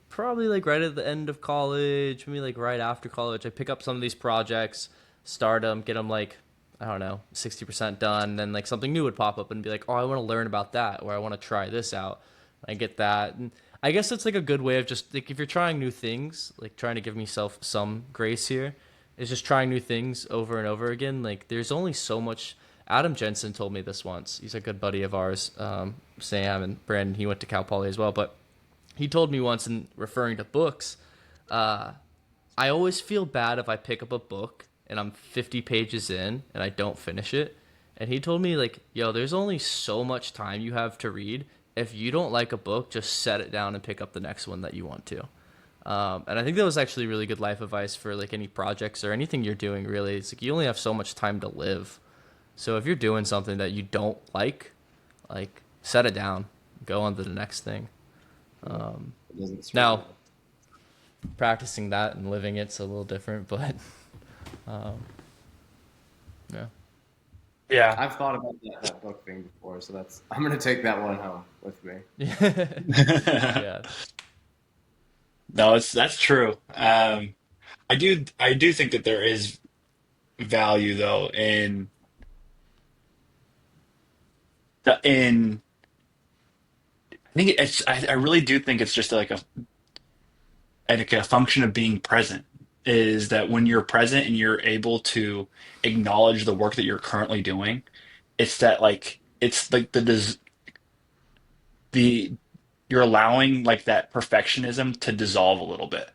probably like right at the end of college, maybe like right after college, I pick up some of these projects, start them, get them like, I don't know, 60% done. Then like something new would pop up and be like, oh, I want to learn about that, or I want to try this out. I get that. And I guess it's like a good way of just like, if you're trying new things, like trying to give myself some grace here, is just trying new things over and over again. Like there's only so much. Adam Jensen told me this once. He's a good buddy of ours, Sam and Brandon. He went to Cal Poly as well, but he told me once, in referring to books, uh, I always feel bad if I pick up a book and I'm 50 pages in and I don't finish it. And he told me, like, yo, there's only so much time you have to read. If you don't like a book, just set it down and pick up the next one that you want to. And I think that was actually really good life advice for like any projects or anything you're doing. Really, it's like you only have so much time to live. So if you're doing something that you don't like set it down, go on to the next thing. It doesn't serve Now, me. practicing that and living it's a little different, but yeah. Yeah. I've thought about that book thing before, so that's I'm gonna take that one home with me. Yeah. No, it's that's true. I do think that there is value though in I think I really do think it's just like a function of being present is that when you're present and you're able to acknowledge the work that you're currently doing, it's like the you're allowing like that perfectionism to dissolve a little bit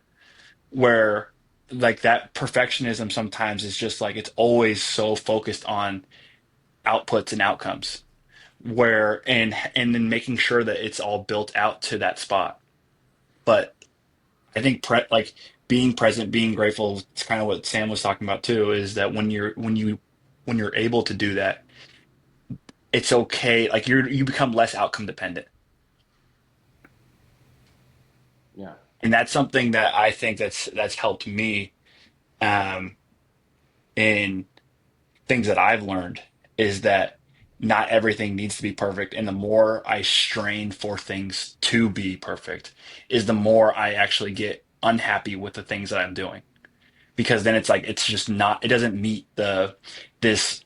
where like that perfectionism sometimes is just like it's always so focused on outputs and outcomes where and then making sure that it's all built out to that spot. But I think like being present, being grateful, it's kind of what Sam was talking about too, is that when you're able to do that, it's okay. Like you become less outcome dependent. Yeah, And that's something that I think that's helped me um in things that I've learned is that not everything needs to be perfect. And the more I strain for things to be perfect, is the more I actually get unhappy with the things that I'm doing. Because then it's like it's just not it doesn't meet the this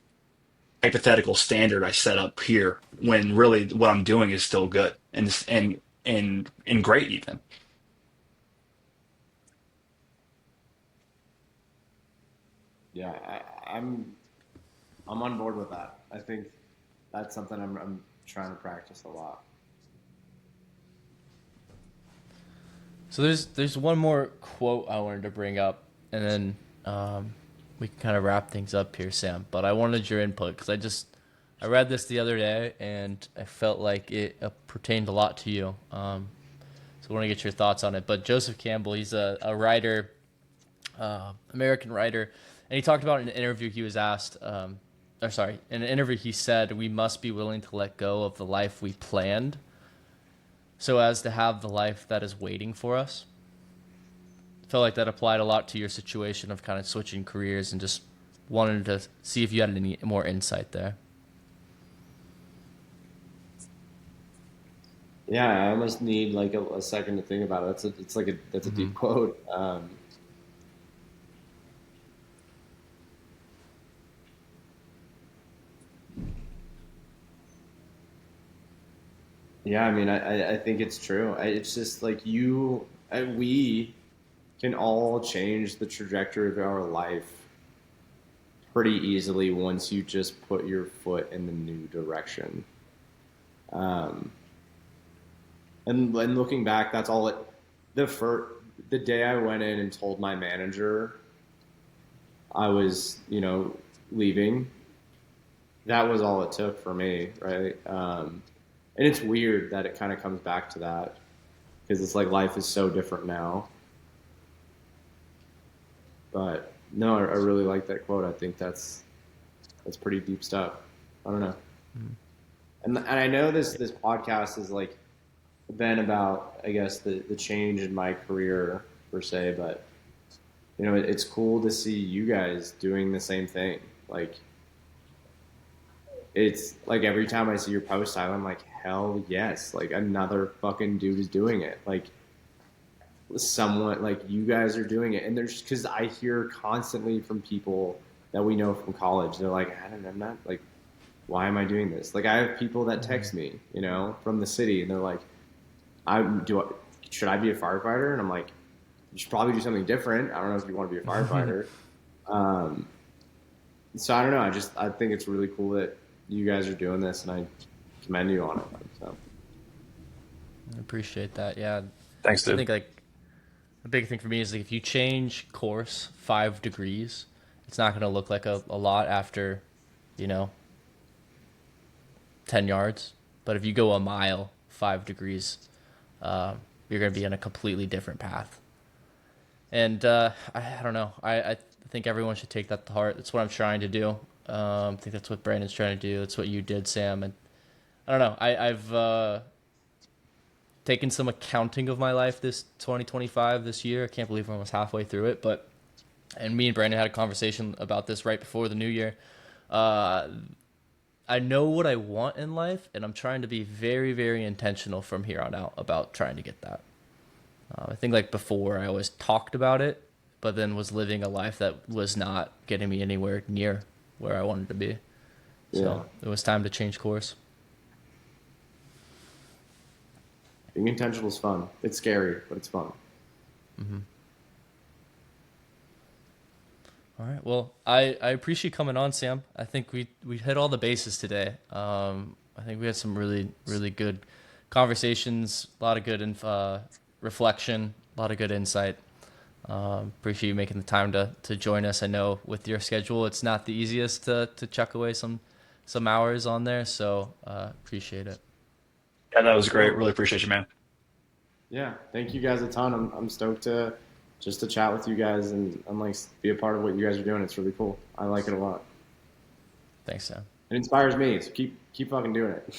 hypothetical standard I set up here when really what I'm doing is still good and great even. yeah, I'm on board with that. I think that's something I'm trying to practice a lot. So there's one more quote I wanted to bring up, and then we can kind of wrap things up here, Sam. But I wanted your input because I read this the other day and I felt like it pertained a lot to you. So I want to get your thoughts on it. But Joseph Campbell, he's a writer, American writer, and he talked about in an interview he was asked, or sorry, in an interview he said we must be willing to let go of the life we planned so as to have the life that is waiting for us. Felt like that applied a lot to your situation of kind of switching careers and just wanted to see if you had any more insight there. Yeah, I almost need like a second to think about it. It's like that's a deep quote. Yeah, I mean, I think it's true. It's just like we can all change the trajectory of our life pretty easily once you just put your foot in the new direction. Um, and looking back, that's all it. The first, the day I went in and told my manager I was, leaving, that was all it took for me, right? And it's weird that it kind of comes back to that because it's like life is so different now. But no, I really like that quote. I think that's pretty deep stuff. I don't know, and I know this podcast is like been about I guess the change in my career per se, but it's cool to see you guys doing the same thing. Like it's like every time I see your post, I'm like, hell yes, like another fucking dude is doing it. Like someone like you guys are doing it, and there's because I hear constantly from people that we know from college. They're like, I don't know, I'm not like, why am I doing this? Like I have people that text me, from the city, and they're like, should I be a firefighter? And I'm like, you should probably do something different. I don't know if you want to be a firefighter. Um, so I don't know. I think it's really cool that you guys are doing this, and I commend you on it. So I appreciate that. Yeah, Thanks, I dude. think like a big thing for me is like if you change course 5 degrees, it's not going to look like a lot after, you know, 10 yards. But if you go a mile 5 degrees, you're going to be in a completely different path. And I don't know. I think everyone should take that to heart. That's what I'm trying to do. I think that's what Brandon's trying to do. That's what you did, Sam. And I don't know. I've taken some accounting of my life this 2025 this year. I can't believe we're almost halfway through it, but and me and Brandon had a conversation about this right before the new year. Uh, I know what I want in life, and I'm trying to be very, very intentional from here on out about trying to get that. I think like before, I always talked about it, but then was living a life that was not getting me anywhere near where I wanted to be. Yeah. So it was time to change course. Being intentional is fun. It's scary, but it's fun. All right. Well, I appreciate coming on, Sam. I think we hit all the bases today. I think we had some really really good conversations, a lot of good reflection, a lot of good insight. Appreciate you making the time to join us. I know with your schedule, it's not the easiest to chuck away some hours on there, so appreciate it. Yeah, that was great. Really Absolutely. appreciate you, man. Yeah. Thank you guys a ton. I'm stoked to just to chat with you guys and like be a part of what you guys are doing. It's really cool. I like it a lot. Thanks, Sam. It inspires me. So keep fucking doing it.